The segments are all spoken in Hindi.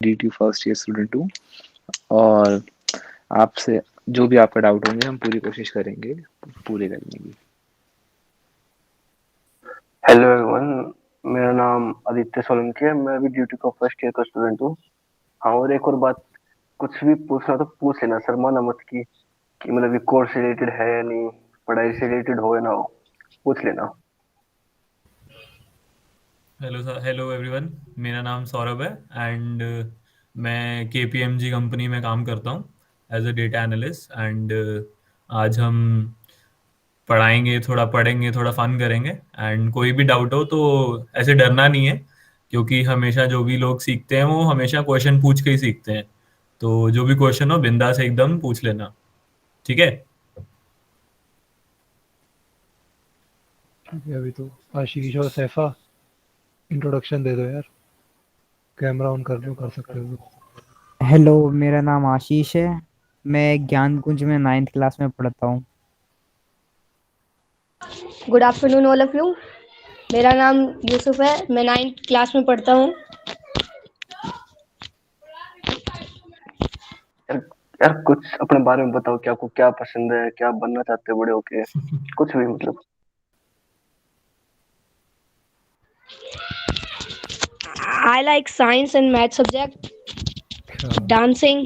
DT फर्स्ट ईयर स्टूडेंट हूँ। और आपसे जो भी आपका डाउट होंगे हम पूरी कोशिश करेंगे पूरे करने की। हेलो एवरीवन, मेरा नाम आदित्य सोलंकी है। मैं अभी ड्यूटी का फर्स्ट ईयर का स्टूडेंट हूँ। हाँ, और एक और बात, कुछ भी पूछना तो पूछ लेना, शर्माना मत कि मतलब ये कोर्स रिलेटेड है या नहीं, पढ़ाई से रिलेटेड हो या ना हो, पूछ लेना। Hello sir, hello everyone. मेरा नाम सौरभ है एंड मैं केपीएमजी कंपनी में काम करता हूँ as a data analyst. And आज हम पढ़ेंगे, थोड़ा फन करेंगे। एंड कोई भी डाउट हो तो ऐसे डरना नहीं है, क्योंकि हमेशा जो भी लोग सीखते हैं वो हमेशा क्वेश्चन पूछ के ही सीखते हैं। तो जो भी क्वेश्चन हो बिंदास एकदम पूछ लेना, ठीक है? ठीक है, अभी तो आशीष और सैफा इंट्रोडक्शन दे दो यार। कैमरा ऑन कर लो, कर सकते हो तो। हेलो, मेरा नाम आशीष है। मैं ज्ञान कुंज में 9th क्लास में पढ़ता हूँ। Good afternoon all of you. मेरा नाम यूसुफ है, मैं 9th क्लास में पढ़ता हूँ। यार, यार कुछ अपने बारे में बताओ कि आपको क्या पसंद है, क्या बनना चाहते हो बड़े होके, कुछ भी मतलब। I like science and math subject, अच्छा, dancing,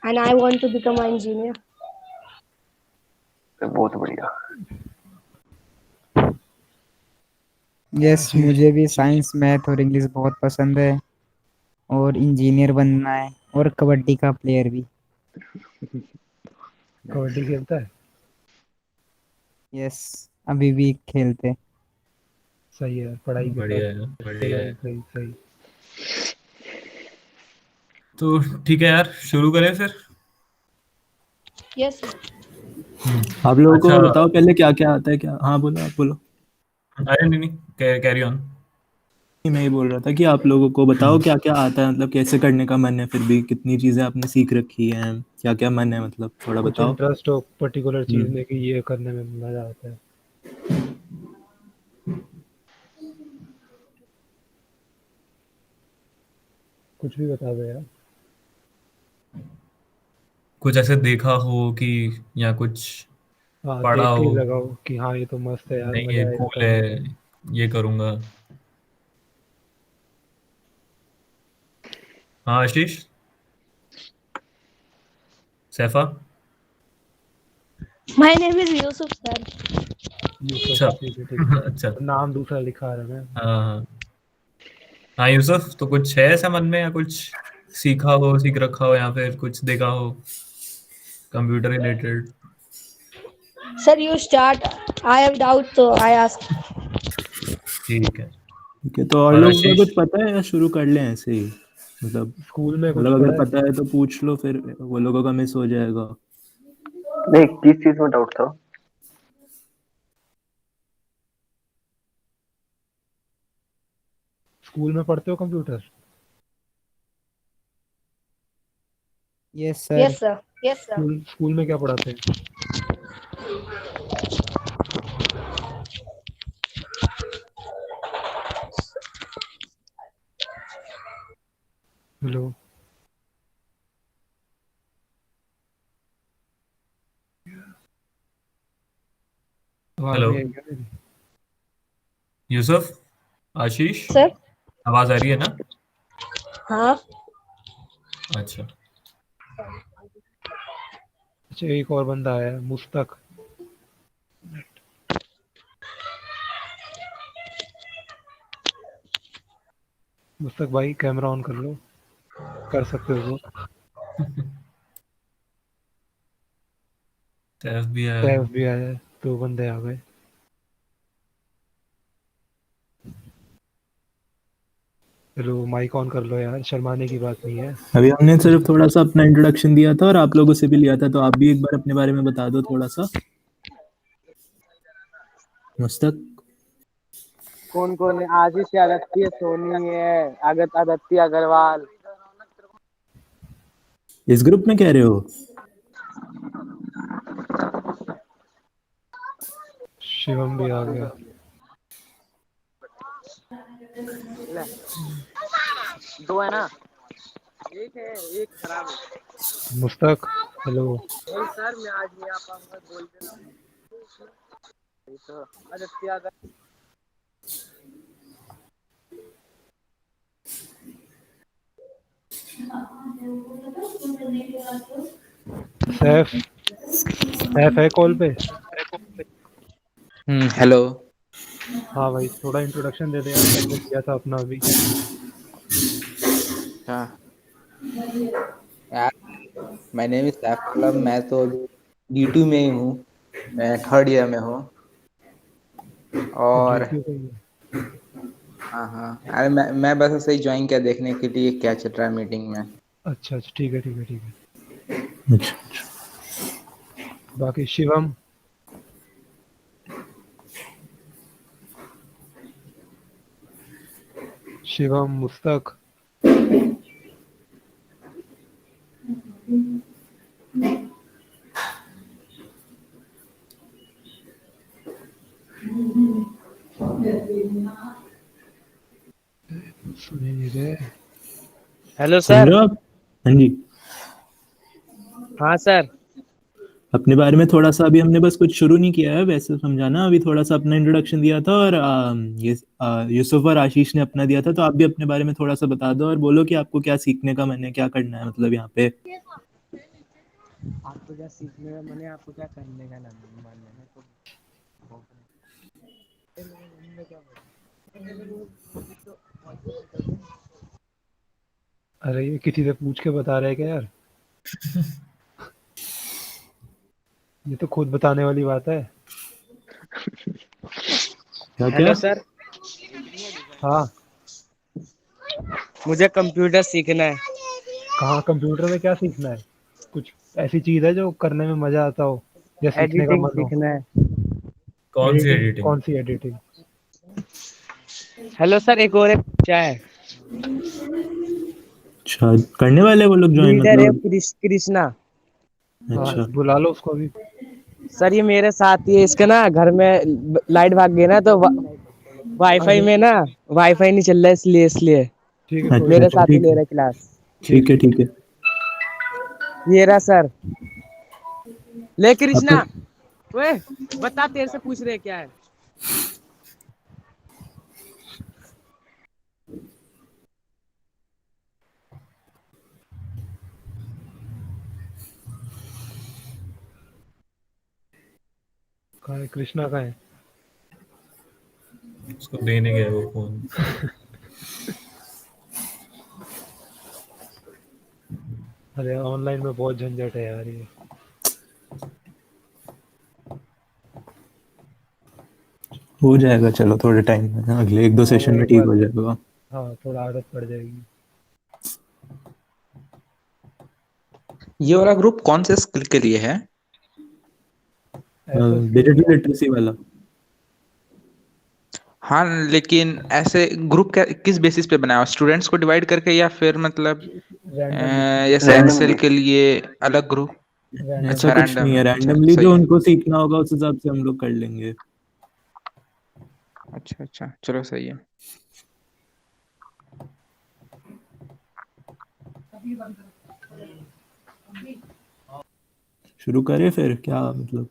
and I want to become an engineer. बहुत बढ़िया। यस, मुझे भी साइंस, मैथ और इंग्लिश बहुत पसंद है और इंजीनियर बनना है और कबड्डी का प्लेयर भी। कबड्डी खेलता है? यस, अभी भी खेलते। सही है, पढ़ाई के साथ बढ़िया है, बढ़िया खेलना भी है। सही सही। तो ठीक है यार, शुरू करें फिर। Yes, sir. आप लोगों अच्छा, को बताओ पहले क्या क्या आता है। क्या, हाँ बोलो, आप बोलो। अरे नहीं नहीं, कैरी ऑन। नहीं, मैं ये बोल रहा था कि आप लोगों को बताओ क्या क्या आता है, मतलब कैसे करने का मन है, फिर भी कितनी चीजें आपने सीख रखी हैं, क्या क्या मन है, मतलब थोड़ा कुछ बताओ। इंटरेस्ट हो पर्टिकुलर चीज हम्म। में कि ये करने में मजा आता है। कुछ भी बता दो यार। कुछ ऐसे देखा हो कि, या कुछ हाँ, पढ़ा देख के ही हो, लगाओ कि हाँ ये तो मस्त है यार, नहीं ये मजा आएगा कूल है, करने में। ये करूंगा। हाँ आशीष, Saifai. My name is Yusuf, sir. Yusuf, अच्छा। ठीक है ठीक है। अच्छा। तो नाम दूसरा लिखा रहा है। हाँ हाँ हाँ, यूसुफ, तो कुछ है ऐसा मन में, या कुछ सीखा हो, सीख रखा हो, या फिर कुछ देखा हो computer related? Sir, you start. I have doubt, so I ask. ठीक है। ठीक है, तो और और लोगों को आशीष? कुछ पता है या शुरू कर लें ऐसे ही, मतलब स्कूल में कुछ मतलब अगर पढ़ा है? पता है तो पूछ लो, फिर वो लोगों का मिस हो जाएगा। नहीं, किस चीज में डाउट था? स्कूल में पढ़ते हो computer? Yes sir. Yes, sir. Yes, sir. School में क्या पढ़ाते हैं? हेलो। आवाज हेलो नहीं आई क्या मेरी? यूसुफ, आशीष, Sir. आवाज आ रही है ना? हाँ. अच्छा। अच्छा, एक और बंदा आया है, मुस्तक। मुस्तक भाई, कैमरा ऑन कर लो, कर सकते हो तो। सैफ भी आया। सैफ भी आया है, दो बंदे आ गए। हेलो, माइक ऑन कर लो यार, शर्माने की बात नहीं है। अभी हमने सिर्फ थोड़ा सा अपना इंट्रोडक्शन दिया था और आप लोगों से भी लिया था, तो आप भी एक बार अपने बारे में बता दो थोड़ा सा। मुस्तक। कौन कौन है? आशीष आदित्य है, सोनी है, आदित्य अग्रवाल। इस ग्रुप में कह रहे हो? शिवम भी आ गया। ले, दो है ना, एक है, एक खराब है। मुस्तक हेलो। नहीं सर, मैं आज नहीं आ पाऊंगा, बोल देना। तो आदित्य अगर सैफ सैफ है कॉल पे। हेलो। हाँ भाई थोड़ा इंट्रोडक्शन दे दे यार, पहले दिया था अपना अभी। हाँ यार, माय नेम इज सैफ मतलब मैं तो D2 में ही हूँ। मैं थर्ड ईयर में हूँ। और जीटीयू पे ही है। हाँ हाँ, अरे मैं बस ऐसे ही ज्वाइन किया देखने के लिए क्या चल रहा है मीटिंग में। अच्छा अच्छा, ठीक है ठीक है ठीक है। अच्छा अच्छा। बाकी शिवम। शिवम मुस्तक। सुने नहीं रहे। हेलो सुन सर। रहे हो आप? हाँ जी। हाँ सर। अपने बारे में थोड़ा सा अभी हमने बस कुछ शुरू नहीं किया है वैसे समझाना, अभी थोड़ा सा अपना इंट्रोडक्शन दिया था और ये यूसुफ और आशीष ने अपना दिया था, तो आप भी अपने बारे में थोड़ा सा बता दो और बोलो कि आपको क्या सीखने का मन है, क्या करना है मतलब यहाँ पे। आपको क्या सीखने का मन है, आपको क्या करने का मन है तो अरे ये किसी से पूछ के बता रहे हैं क्या यार? ये तो खुद बताने वाली बात है। क्या क्या? हेलो सर, हाँ। मुझे कंप्यूटर सीखना है। कहाँ कंप्यूटर में क्या सीखना है? कुछ ऐसी चीज है जो करने में मजा आता हो या सीखने का एडिटिंग मन हो? सीखना है। कौन सी एडिटिंग? एडिटिंग? कौन सी एडिटिंग? हेलो सर, एक और एक बच्चा है, अच्छा, करने वाले वो लोग ज्वाइन लीडर है मतलब? कृष्णा। हाँ अच्छा बुला लो उसको अभी। सर ये मेरे साथ ही है, इसका ना घर में लाइट भाग गई ना, तो वाईफाई अरे में ना वाईफाई नहीं चल रहा है, इसलिए ठीक है कोई अच्छा मेरे अच्छा, नहीं। साथ ही ठीक ले है रहा है क्लास। ठीक है ठीक है। ये रहा सर। ले आप कृष्णा, ओए बता, तेरे से पूछ रहे क्या है। कहाँ है कृष्णा, कहाँ है? उसको देने गए वो फोन। अरे ऑनलाइन में बहुत झंझट है यार ये। हो जाएगा, चलो थोड़े टाइम में, अगले एक दो हाँ वो सेशन में एक ठीक बार, हो जाएगा। हाँ थोड़ा आदत पड़ जाएगी। ये वाला ग्रुप कौन से स्किल के लिए है? ऐसे स्किल डिजिटल क्या? लिटरेसी वाला। हाँ, लेकिन ऐसे ग्रुप क्या किस बेसिस पे बनाया, स्टूडेंट्स को डिवाइड करके या फिर मतलब रैंडमली। जैसे एक्सेल रैंडमली। के लिए अलग ग्रुप? ऐसा अच्छा, रैंडमली। कुछ नहीं रैंडम। है, अच्छा, रैंडमली सही जो है। उनको सीखना होगा उस हिसाब से हम लोग कर लेंगे। अच्छा अच्छा, चलो सही है। शुरू करें फिर क्या मतलब?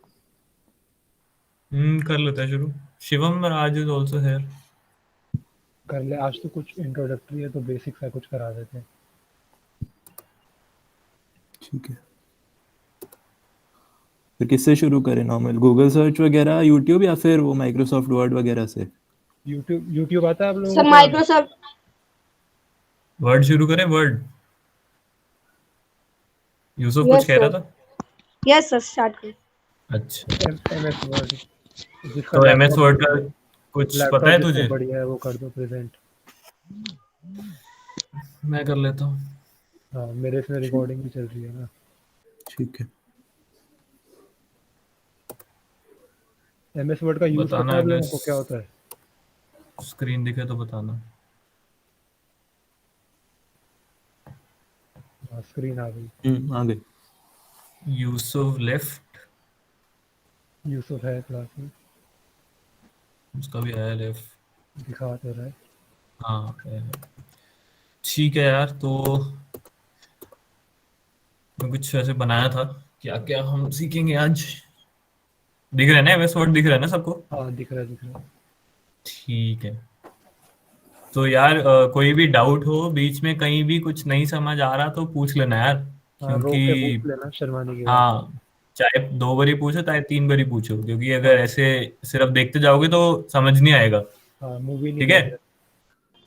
कर लेते हैं शुरू। शिवम राज इज ऑल्सो हेयर। कर ले, आज तो कुछ इंट्रोडक्टरी है तो बेसिक सा कुछ करा देते हैं। ठीक है, फिर किससे शुरू करें? नॉर्मल गूगल सर्च वगैरह, यूट्यूब, या फिर वो माइक्रोसॉफ्ट वर्ड वगैरह से? यूट्यूब, यूट्यूब आता है आप लोगों सर को चलाना? माइक्रोसॉफ्ट। वर्ड शुरू करें, वर्ड। यूसुफ कुछ यस कह रहा सर, था। यस सर स्टार्ट करो। अच्छा, MS वर्ड। जिसका तो MS लैपटॉप वर्ड का कुछ पता लैपटॉप है जिसका तुझे? बढ़िया है वो कर दो प्रेजेंट। मैं कर लेता हूँ। हाँ मेरे इसमें रिकॉर्डिंग भी चल रही है ना। ठीक है। MS वर्ड का यूज पता बताना है आप अगर लोगों को क्या होता है? स्क्रीन दिखे तो बताना। हाँ स्क्रीन आ गई। आ गए। यूसुफ लेफ्ट। यूसुफ है क्लास में, उसका भी आया लेफ्ट। दिखा तो रहा है। हाँ ठीक है यार। तो मैं कुछ ऐसे बनाया था, क्या क्या हम सीखेंगे आज। दिख रहा है ना एमएस वर्ड, दिख रहा है ना सबको? हाँ दिख रहा है दिख रहा है। ठीक है। तो यार कोई भी डाउट हो बीच में, कहीं भी कुछ नहीं समझ आ रहा तो पूछ लेना यार, हाँ क्योंकि रोक के पूछ लेना, शर्माने की बात है। हाँ, चाहे 2 बारी पूछो चाहे 3 बारी पूछो, क्योंकि अगर ऐसे सिर्फ देखते जाओगे तो समझ नहीं आएगा। हाँ मूवी नहीं ठीक है, देख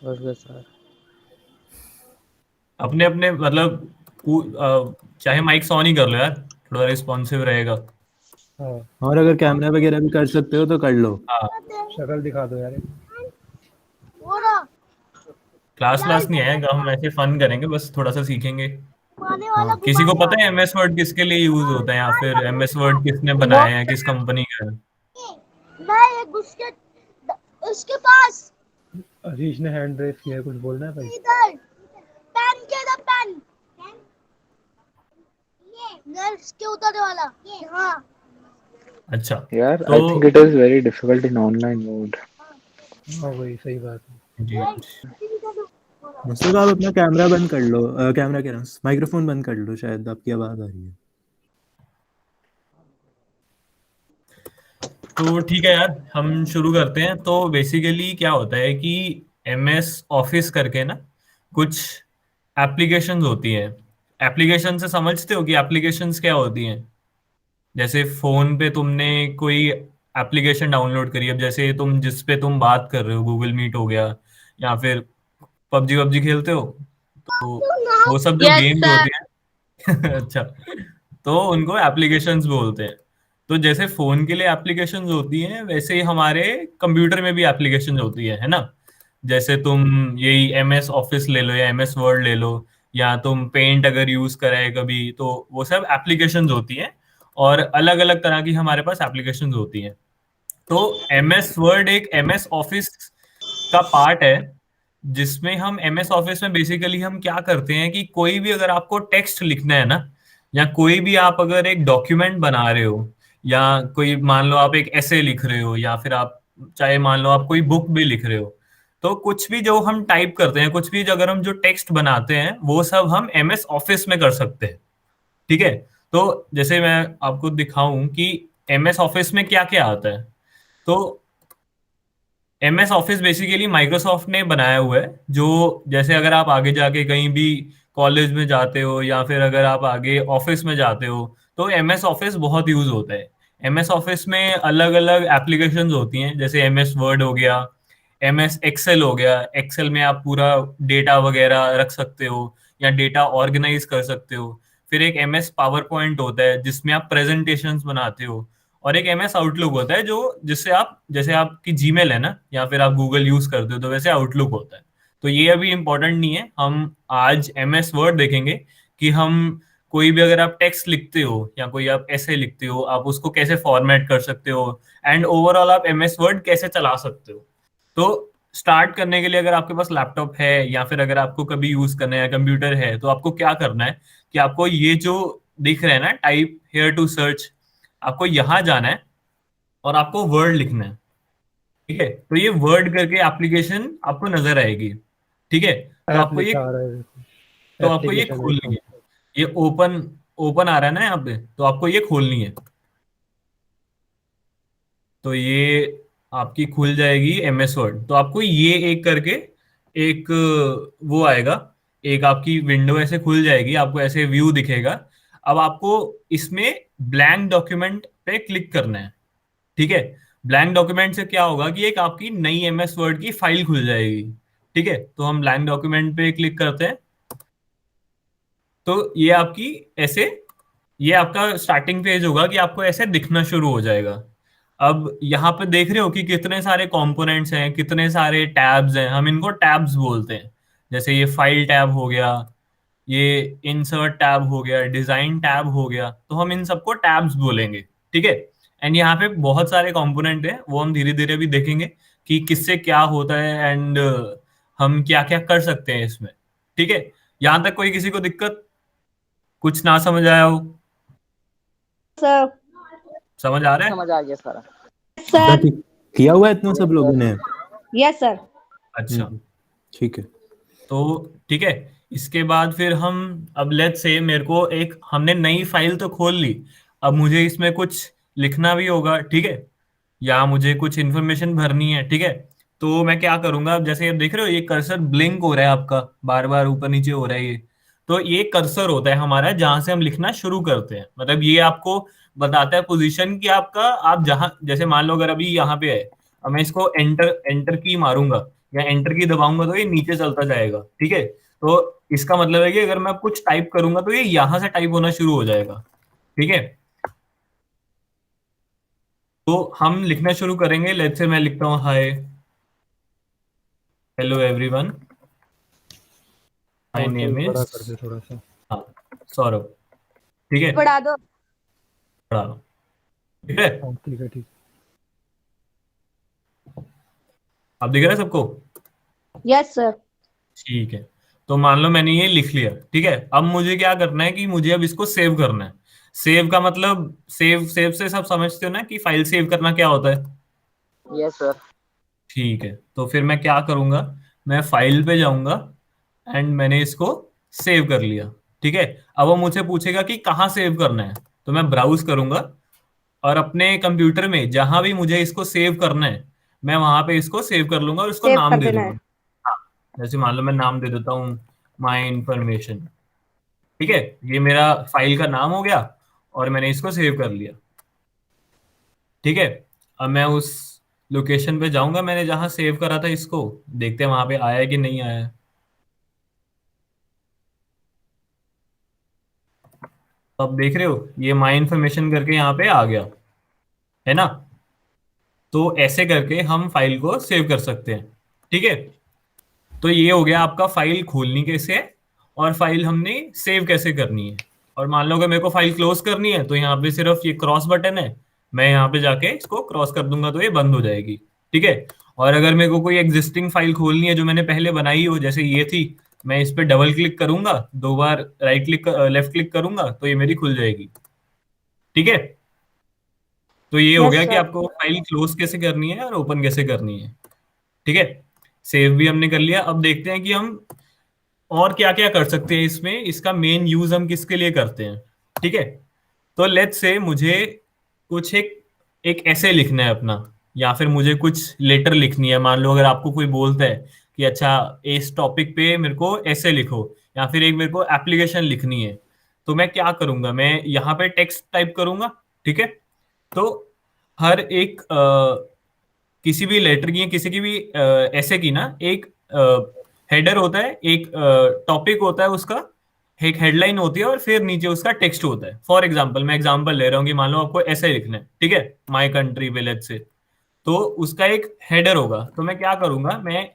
रहे। Okay sir. अपने अपने मतलब चाहे माइक ऑन ही कर लो यार, थोड़ा रिस्पॉन्सिव रहेगा। हाँ और अगर कैमरा वगैरह भी कर सकते हो तो कर लो। हाँ, शक्ल दिखा दो यार। क्लास नहीं आएगा, हम ऐसे फन करेंगे, बस थोड़ा सा सीखेंगे। हाँ किसी को पता है एमएस वर्ड किसके लिए यूज होता है, या फिर एमएस वर्ड किसने वो बनाया है, किस कंपनी का है? मैं उसके उसके पास आशीष ने हैंड रेस किया है, कुछ बोलना है भाई? इधर पेन के द पेन ये इसके उधर वाला हाँ। अच्छा यार तो I think it is very difficult in online mode. हाँ वही सही बात है। जी, मुस्तफा आप अपना कैमरा बंद कर लो, कैमरा कह रहा हूँ, माइक्रोफोन बंद कर लो, शायद आपकी आवाज आ रही है। तो ठीक है यार, हम शुरू करते हैं। तो बेसिकली क्या होता है कि एमएस ऑफिस करके ना कुछ एप्लीकेशंस होती हैं। एप्लीकेशन से समझते हो कि एप्लीकेशंस क्या होती हैं? जैसे फोन पे तुमने कोई एप्लीकेशन डाउनलोड करी, अब जैसे तुम जिस पे तुम बात कर रहे हो, गूगल मीट हो गया, या फिर पबजी वबजी खेलते हो, तो वो सब जो यस गेम्स सर। होती हैं अच्छा, तो उनको एप्लीकेशंस बोलते हैं। तो जैसे फोन के लिए एप्लीकेशंस होती हैं, वैसे ही हमारे कंप्यूटर में भी एप्लीकेशंस होती है ना? जैसे तुम यही एमएस ऑफिस ले लो या एमएस वर्ड ले लो, या तुम पेंट अगर यूज करा है कभी, तो वो सब एप्लीकेशंस होती हैं। और अलग अलग तरह की हमारे पास एप्लीकेशंस होती हैं। तो एमएस वर्ड एक एमएस ऑफिस का पार्ट है, जिसमें हम एमएस ऑफिस में बेसिकली हम क्या करते हैं कि कोई भी अगर आपको टेक्स्ट लिखना है ना, या कोई भी आप अगर एक डॉक्यूमेंट बना रहे हो, या कोई मान लो आप एक ऐसे लिख रहे हो, या फिर आप चाहे मान लो आप कोई बुक भी लिख रहे हो, तो कुछ भी जो हम टाइप करते हैं, कुछ भी जो अगर हम जो टेक्स्ट बनाते हैं, वो सब हम एमएस ऑफिस में कर सकते हैं। ठीक है। तो जैसे मैं आपको दिखाऊं कि एमएस ऑफिस में क्या क्या आता है। तो एमएस ऑफिस बेसिकली माइक्रोसॉफ्ट ने बनाया हुआ है, जो जैसे अगर आप आगे जाके कहीं भी कॉलेज में जाते हो, या फिर अगर आप आगे ऑफिस में जाते हो, तो एमएस ऑफिस बहुत यूज होता है। एमएस ऑफिस में अलग अलग एप्लीकेशंस होती हैं, जैसे एमएस वर्ड हो गया, एमएस एक्सेल हो गया। एक्सेल में आप पूरा डेटा वगैरह रख सकते हो, या डेटा ऑर्गेनाइज कर सकते हो। फिर एक एमएस पावर पॉइंट होता है, जिसमें आप प्रेजेंटेशंस बनाते हो। और एक एमएस आउटलुक होता है, जो जिससे आप, जैसे आपकी जीमेल है ना, या फिर आप गूगल यूज करते हो, तो वैसे आउटलुक होता है। तो ये अभी इंपॉर्टेंट नहीं है, हम आज एमएस वर्ड देखेंगे कि हम कोई भी अगर आप टेक्स्ट लिखते हो या कोई आप ऐसे लिखते हो, आप उसको कैसे फॉर्मेट कर सकते हो, एंड ओवरऑल आप एमएस वर्ड कैसे चला सकते हो। तो स्टार्ट करने के लिए, अगर आपके पास लैपटॉप है या फिर अगर आपको कभी यूज करना है, कंप्यूटर है, तो आपको क्या करना है कि आपको ये जो दिख रहा है ना, टाइप हेयर टू सर्च, आपको यहां जाना है और आपको वर्ड लिखना है। ठीक है, तो ये वर्ड करके एप्लीकेशन आपको नजर आएगी। ठीक है, तो ऐप आपको ये लिखा आ रहा है देखो, तो आपको ये एप्लीकेशन खोलनी ऐसा। है। ये ओपन ओपन आ रहा है ना यहाँ पे, तो आपको ये खोलनी है। तो ये आपकी खुल जाएगी एमएस वर्ड। तो आपको ये एक करके एक वो आएगा, एक आपकी विंडो ऐसे खुल जाएगी, आपको ऐसे व्यू दिखेगा। अब आपको इसमें ब्लैंक डॉक्यूमेंट पे क्लिक करना है। ठीक है, ब्लैंक डॉक्यूमेंट से क्या होगा कि एक आपकी नई एमएस वर्ड की फाइल खुल जाएगी। ठीक है, तो हम ब्लैंक डॉक्यूमेंट पे क्लिक करते हैं। तो ये आपकी ऐसे, ये आपका स्टार्टिंग पेज होगा कि आपको ऐसे दिखना शुरू हो जाएगा। अब यहाँ पे देख रहे हो कि कितने सारे कंपोनेंट्स हैं, कितने सारे टैब्स हैं, हम इनको टैब्स बोलते हैं। जैसे ये फाइल टैब हो गया, ये इंसर्ट टैब हो गया, डिजाइन टैब हो गया, तो हम इन सबको टैब्स बोलेंगे। ठीक है, एंड यहाँ पे बहुत सारे कंपोनेंट हैं, वो हम धीरे धीरे भी देखेंगे कि किससे क्या होता है, एंड हम क्या क्या कर सकते हैं इसमें। ठीक है, यहाँ तक कोई किसी को दिक्कत, कुछ ना समझ आया हो? सर। समझ आ रहा है? समझ आ गया सारा। इतना सर। किया हुआ है इतना सब लोगों ने? Yes sir. अच्छा, ठीक है। तो ठीक है, इसके बाद फिर हम अब लेट्स से मेरे को एक हमने नई फाइल तो खोल ली, अब मुझे इसमें कुछ लिखना भी होगा, ठीक है, या मुझे कुछ इन्फॉर्मेशन भरनी है, ठीक है। तो मैं क्या करूंगा, अब जैसे आप देख रहे हो ये कर्सर ब्लिंक हो रहा है आपका, बार बार ऊपर नीचे हो रहा है ये, तो ये कर्सर होता है हमारा जहां से हम लिखना शुरू करते हैं, मतलब ये आपको बताता है पोजीशन कि आपका, आप जहां, जैसे मान लो अगर अभी यहाँ पे है, अब मैं इसको एंटर एंटर की मारूंगा या एंटर की दबाऊंगा तो ये नीचे चलता जाएगा, ठीक है। तो इसका मतलब है कि अगर मैं कुछ टाइप करूंगा तो ये यहां से टाइप होना शुरू हो जाएगा, ठीक है। तो हम लिखना शुरू करेंगे, लेट्स से मैं लिखता हूँ hi hello everyone, my font name size बड़ा इज, कर दे थोड़ा सा। हाँ, सौरभ, ठीक है, बढ़ा दो। पढ़ा लो, ठीक है। हाँ ठीक है ठीक। अब दिख रहा है सबको? Yes sir. ठीक है, तो मान लो मैंने ये लिख लिया, ठीक है, अब मुझे क्या करना है कि मुझे अब इसको सेव करना है। सेव का मतलब, सेव सेव से सब समझते हो ना कि फाइल सेव करना क्या होता है। Yes sir. ठीक है, तो फिर मैं क्या करूंगा, मैं फाइल पे जाऊंगा एंड मैंने इसको सेव कर लिया, ठीक है। अब वो मुझसे पूछेगा कि कहाँ सेव करना है, तो मैं ब्राउज करूंगा और अपने कंप्यूटर में जहां भी मुझे इसको सेव करना है मैं वहां पे इसको सेव कर लूंगा और इसको सेव नाम कर दे देना है। दूंगा। हाँ, जैसे मान लो मैं नाम दे देता हूँ माई इंफॉर्मेशन, ठीक है, ये मेरा फाइल का नाम हो गया और मैंने इसको सेव कर लिया, ठीक है। अब मैं उस लोकेशन पे जाऊंगा मैंने जहां सेव करा था इसको, देखते हैं वहां पे आया है कि नहीं आया है। तो अब देख रहे हो ये माई इन्फॉर्मेशन करके यहाँ पे आ गया, है ना। तो ऐसे करके हम फाइल को सेव कर सकते हैं, ठीक है। तो ये हो गया आपका फाइल खोलनी कैसे है और फाइल हमने सेव कैसे करनी है। और मान लो अगर मेरे को फाइल क्लोज करनी है तो यहाँ पे सिर्फ ये क्रॉस बटन है, मैं यहाँ पे जाके इसको क्रॉस कर दूंगा तो ये बंद हो जाएगी, ठीक है। और अगर मेरे को कोई एग्जिस्टिंग फाइल खोलनी है जो मैंने पहले बनाई हो, जैसे ये थी, मैं इस पे डबल क्लिक करूंगा, दो बार राइट क्लिक लेफ्ट क्लिक करूंगा तो ये मेरी खुल जाएगी, ठीक है। तो ये हो यस गया कि सर। आपको फाइल क्लोज कैसे करनी है और ओपन कैसे करनी है, ठीक है। सेव भी हमने कर लिया, अब देखते हैं कि हम और क्या क्या कर सकते हैं इसमें, इसका मेन यूज हम किसके लिए करते हैं, ठीक है। तो लेट्स से मुझे कुछ एक एक ऐसे लिखना है अपना, या फिर मुझे कुछ लेटर लिखनी है। मान लो अगर आपको कोई बोलता है कि अच्छा इस टॉपिक पे मेरे को ऐसे लिखो, या फिर एक मेरे को एप्लीकेशन लिखनी है, तो मैं क्या करूंगा, मैं यहाँ पे टेक्स्ट टाइप करूंगा, ठीक है। तो हर एक किसी भी लेटर की, किसी की भी ऐसे की ना, एक हेडर होता है, एक टॉपिक होता है उसका, एक हेडलाइन होती है और फिर नीचे उसका टेक्स्ट होता है। फॉर एग्जाम्पल मैं एग्जाम्पल ले रहा हूँ कि मान लो आपको ऐसे ही लिखना है, ठीक है, माई कंट्री विलेज से, तो उसका एक हेडर होगा। तो मैं क्या करूंगा, मैं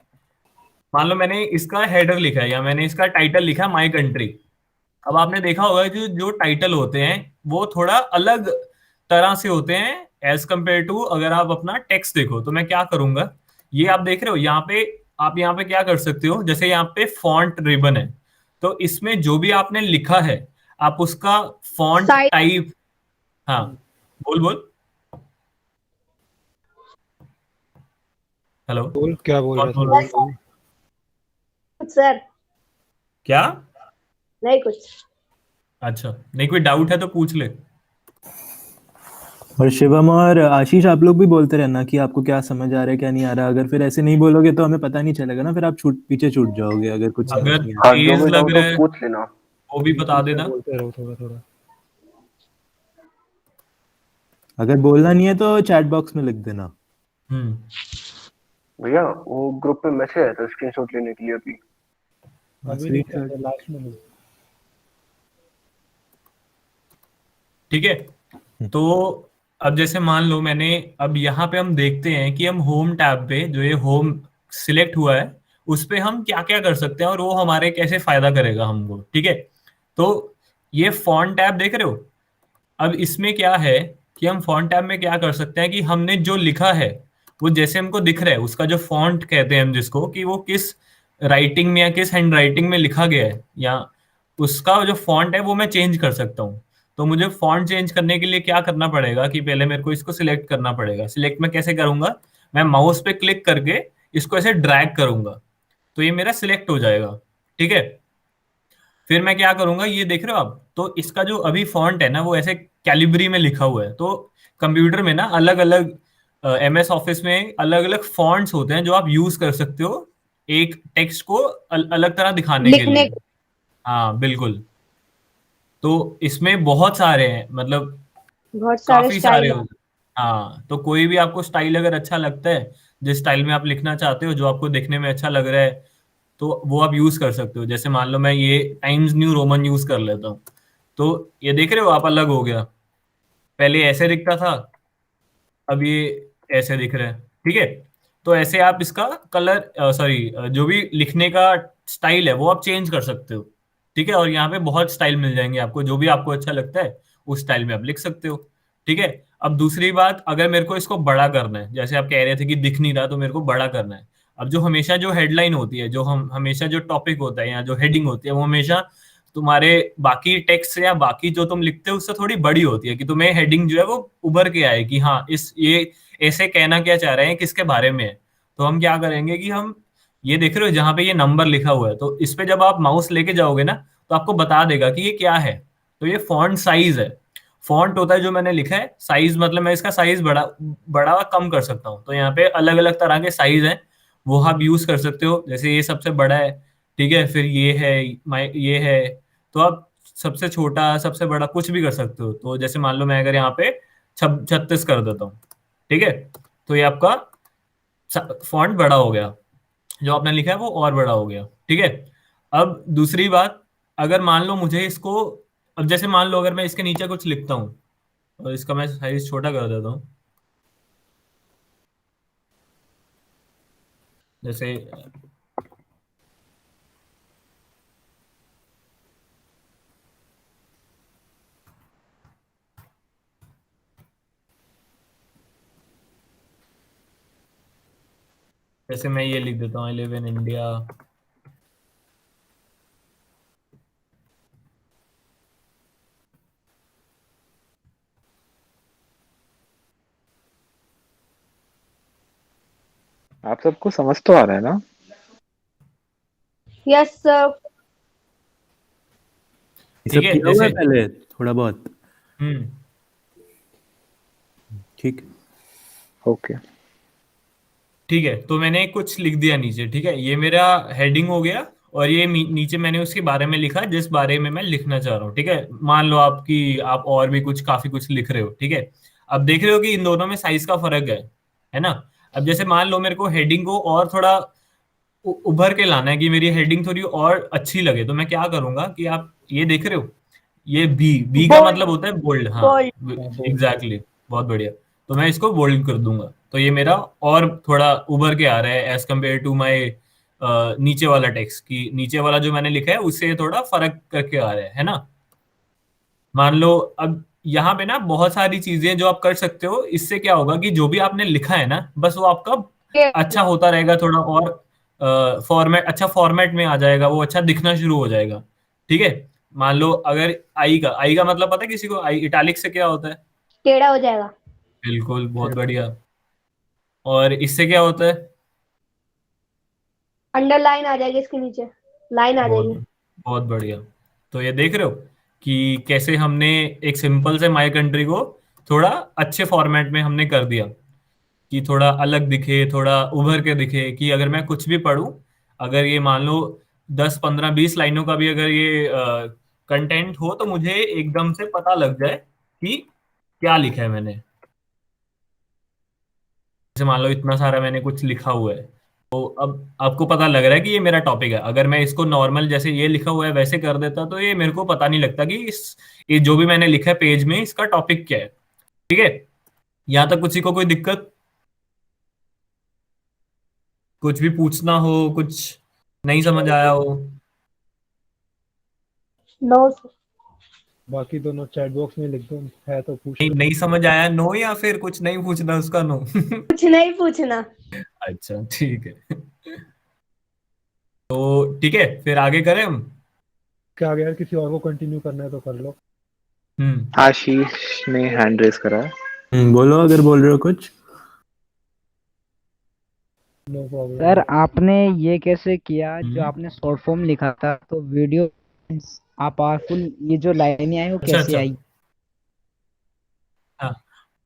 मान लो मैंने इसका हेडर लिखा है या मैंने इसका टाइटल लिखा माई कंट्री। अब आपने देखा होगा कि जो टाइटल होते हैं वो थोड़ा अलग तरह से होते हैं एज कंपेयर टू अगर आप अपना टेक्स्ट देखो। तो मैं क्या करूंगा, ये आप देख रहे हो यहाँ पे, आप यहाँ पे क्या कर सकते हो, जैसे यहाँ पे फॉन्ट रिबन है, तो इसमें जो भी आपने लिखा है आप उसका फॉन्ट साइड। टाइप, हाँ, बोल बोल, हेलो, बोल क्या बोल कौन रहा था बोल रहा बोल है? बोल। सर क्या? नहीं कुछ। अच्छा, नहीं कोई डाउट है तो पूछ ले। और शिवम और आशीष, आप लोग भी बोलते रहना कि आपको क्या समझ आ रहा है क्या नहीं आ रहा। अगर फिर ऐसे नहीं बोलोगे तो हमें पता नहीं चलेगा ना, फिर आप पीछे छूट जाओगे अगर कुछ समझ अगर नहीं हाँ, आया। जो तेज भी लग डाउट हो रहा है पूछ लेना। वो भी बता बीच में देना। बोलते रहो थोड़ा थोड़ा। अगर बोलना नहीं है तो चैट बॉक्स में लिख देना। भैया वो ग्रुप पे मैसेज आया था स्क्रीनशॉट लेने के लिए अभी। अभी नहीं कहते, लास्ट में बोल। ठीक है, तो अब जैसे मान लो मैंने, अब यहाँ पे हम देखते हैं कि हम होम टैब पे जो ये होम सिलेक्ट हुआ है उस पे हम क्या क्या कर सकते हैं और वो हमारे कैसे फायदा करेगा हमको, ठीक है। तो ये फॉन्ट टैब देख रहे हो, अब इसमें क्या है कि हम फॉन्ट टैब में क्या कर सकते हैं कि हमने जो लिखा है वो जैसे हमको दिख रहा है, उसका जो फॉन्ट कहते हैं हम जिसको, कि वो किस राइटिंग में या किस हैंड राइटिंग में लिखा गया है, या उसका जो फॉन्ट है वो मैं चेंज कर सकता हूँ। तो मुझे फॉन्ट चेंज करने के लिए क्या करना पड़ेगा कि पहले मेरे को इसको सिलेक्ट करना पड़ेगा। सिलेक्ट में कैसे करूंगा, मैं माउस पे क्लिक करके इसको ऐसे ड्रैग करूंगा, तो ये मेरा सिलेक्ट हो जाएगा। ठीक है, फिर मैं क्या करूंगा, ये देख रहे हो आप, तो इसका जो अभी फॉन्ट है ना वो ऐसे कैलिब्री में लिखा हुआ है। तो कंप्यूटर में ना अलग अलग, MS ऑफिस में अलग अलग फॉन्ट्स होते हैं जो आप यूज कर सकते हो एक टेक्स्ट को अलग तरह दिखाने के लिखने लिए। हाँ बिल्कुल। तो इसमें बहुत सारे हैं, मतलब बहुत सारे काफी सारे स्टाइल है। होते हैं। हाँ, तो कोई भी आपको स्टाइल अगर अच्छा लगता है, जिस स्टाइल में आप लिखना चाहते हो, जो आपको देखने में अच्छा लग रहा है, तो वो आप यूज कर सकते हो। जैसे मान लो मैं ये टाइम्स न्यू रोमन यूज कर लेता हूँ, तो ये देख रहे हो आप, अलग हो गया। पहले ऐसे दिखता था, अब ये ऐसे दिख रहा है। ठीक है, तो ऐसे आप इसका कलर, सॉरी, जो भी लिखने का स्टाइल है वो आप चेंज कर सकते हो। ठीक है, और यहाँ पे बहुत स्टाइल मिल जाएंगे आपको, जो भी आपको अच्छा लगता है उस स्टाइल में आप लिख सकते हो। ठीक है, अब दूसरी बात, अगर मेरे को इसको बड़ा करना है, जैसे आप कह रहे थे कि दिख नहीं रहा, तो मेरे को बड़ा करना है। अब जो हमेशा जो हेडलाइन होती है, जो हम हमेशा जो टॉपिक होता है या जो हेडिंग होती है, वो हमेशा तुम्हारे बाकी टेक्स्ट या बाकी जो तुम लिखते हो उससे थोड़ी बड़ी होती है, कि तुम्हें हेडिंग जो है वो उभर के आए कि हाँ इस ये ऐसे कहना क्या चाह रहे हैं, किसके बारे में है। तो हम क्या करेंगे कि हम, ये देख रहे हो जहां पे ये नंबर लिखा हुआ है, तो इस पे जब आप माउस लेके जाओगे ना, तो आपको बता देगा कि ये क्या है। तो ये फॉन्ट साइज है। फॉन्ट होता है जो मैंने लिखा है, साइज मतलब मैं इसका साइज बड़ा बड़ा कम कर सकता हूँ। तो यहाँ पे अलग अलग तरह के साइज हैं, वो आप यूज कर सकते हो। जैसे ये सबसे बड़ा है, ठीक है, फिर ये है, ये है। तो आप सबसे छोटा सबसे बड़ा कुछ भी कर सकते हो। तो जैसे मान लो मैं अगर यहाँ पे 36 कर देता हूँ, ठीक है, तो ये आपका फॉन्ट बड़ा हो गया, जो आपने लिखा है वो और बड़ा हो गया। ठीक है, अब दूसरी बात, अगर मान लो मुझे इसको, अब जैसे मान लो अगर मैं इसके नीचे कुछ लिखता हूँ और इसका मैं साइज छोटा कर देता हूँ, जैसे जैसे मैं ये लिख देता हूँ, आई लिव इन इंडिया। आप सबको समझ तो आ रहा है ना? Yes sir. ये ठीक सब है, किया हुआ जैसे है पहले थोड़ा बहुत? हम्म, ठीक। ओके। ठीक है, तो मैंने कुछ लिख दिया नीचे। ठीक है, ये मेरा हेडिंग हो गया, और ये नीचे मैंने उसके बारे में लिखा जिस बारे में मैं लिखना चाह रहा हूँ। ठीक है, मान लो आपकी आप और भी कुछ काफी कुछ लिख रहे हो। ठीक है, अब देख रहे हो कि इन दोनों में साइज का फर्क है ना। अब जैसे मान लो मेरे को हेडिंग को और थोड़ा उभर के लाना है, कि मेरी हेडिंग थोड़ी और अच्छी लगे, तो मैं क्या करूंगा कि आप ये देख रहे हो, ये बी बी का बोल्ड। मतलब होता है बोल्ड। हाँ, बोल्ड। हाँ, बोल। एग्जैक्टली, बहुत बढ़िया। तो मैं इसको बोल्ड कर दूंगा, तो ये मेरा और थोड़ा उभर के आ रहा है एज कम्पेयर टू माई नीचे वाला टेक्स्ट, की नीचे वाला जो मैंने लिखा है उससे थोड़ा फर्क करके आ रहा है ना। मान लो अब यहाँ पे ना बहुत सारी चीजें जो आप कर सकते हो, इससे क्या होगा कि जो भी आपने लिखा है ना, बस वो आपका अच्छा होता रहेगा थोड़ा, और फॉर्मेट अच्छा फॉर्मेट में आ जाएगा, वो अच्छा दिखना शुरू हो जाएगा। ठीक है, मान लो अगर आई का मतलब पता है किसी को, आई इटालिक से क्या होता है? टेढ़ा हो जाएगा। बिल्कुल, बहुत बढ़िया। और इससे क्या होता है? अंडरलाइन आ जाएगी इसके नीचे, लाइन आ बहुत जाएगी। बहुत बढ़िया। तो ये देख रहे हो कि कैसे हमने एक सिंपल से माई कंट्री को थोड़ा अच्छे फॉर्मेट में हमने कर दिया, कि थोड़ा अलग दिखे, थोड़ा उभर के दिखे, कि अगर मैं कुछ भी पढूं, अगर ये मान लो 10 15 20 लाइनों का भी अगर ये कंटेंट हो, तो मुझे एकदम से पता लग जाए कि क्या लिखा है मैंने। जैसे मान लो इतना सारा मैंने कुछ लिखा हुआ है, तो अब आपको पता लग रहा है कि ये मेरा टॉपिक है। अगर मैं इसको नॉर्मल जैसे ये लिखा हुआ है वैसे कर देता, तो ये मेरे को पता नहीं लगता कि ये जो भी मैंने लिखा है पेज में, इसका टॉपिक क्या है। ठीक है, यहाँ तक किसी को कोई दिक्कत, कुछ भी पूछना हो, कुछ नहीं समझ आया हो? नो। बाकी दोनों चैट बॉक्स में लिख दो, है तो पूछ नहीं, लो। नहीं समझ आया नो, या फिर कुछ नहीं पूछना उसका नो? कुछ नहीं पूछना। अच्छा ठीक है, तो ठीक है, फिर आगे करें हम। क्या यार, किसी और को कंटिन्यू करना है तो कर लो। हम्म, आशीष ने हैंड रेस करा है। बोलो अगर बोल रहे हो कुछ। No problem. सर आपने ये कैसे किया, जो हम्म, आपने शॉर्ट फॉर्म लिखा था तो वीडियो आप पावरफुल, ये जो लाइनें आई वो अच्छा कैसे अच्छा। आई? हाँ,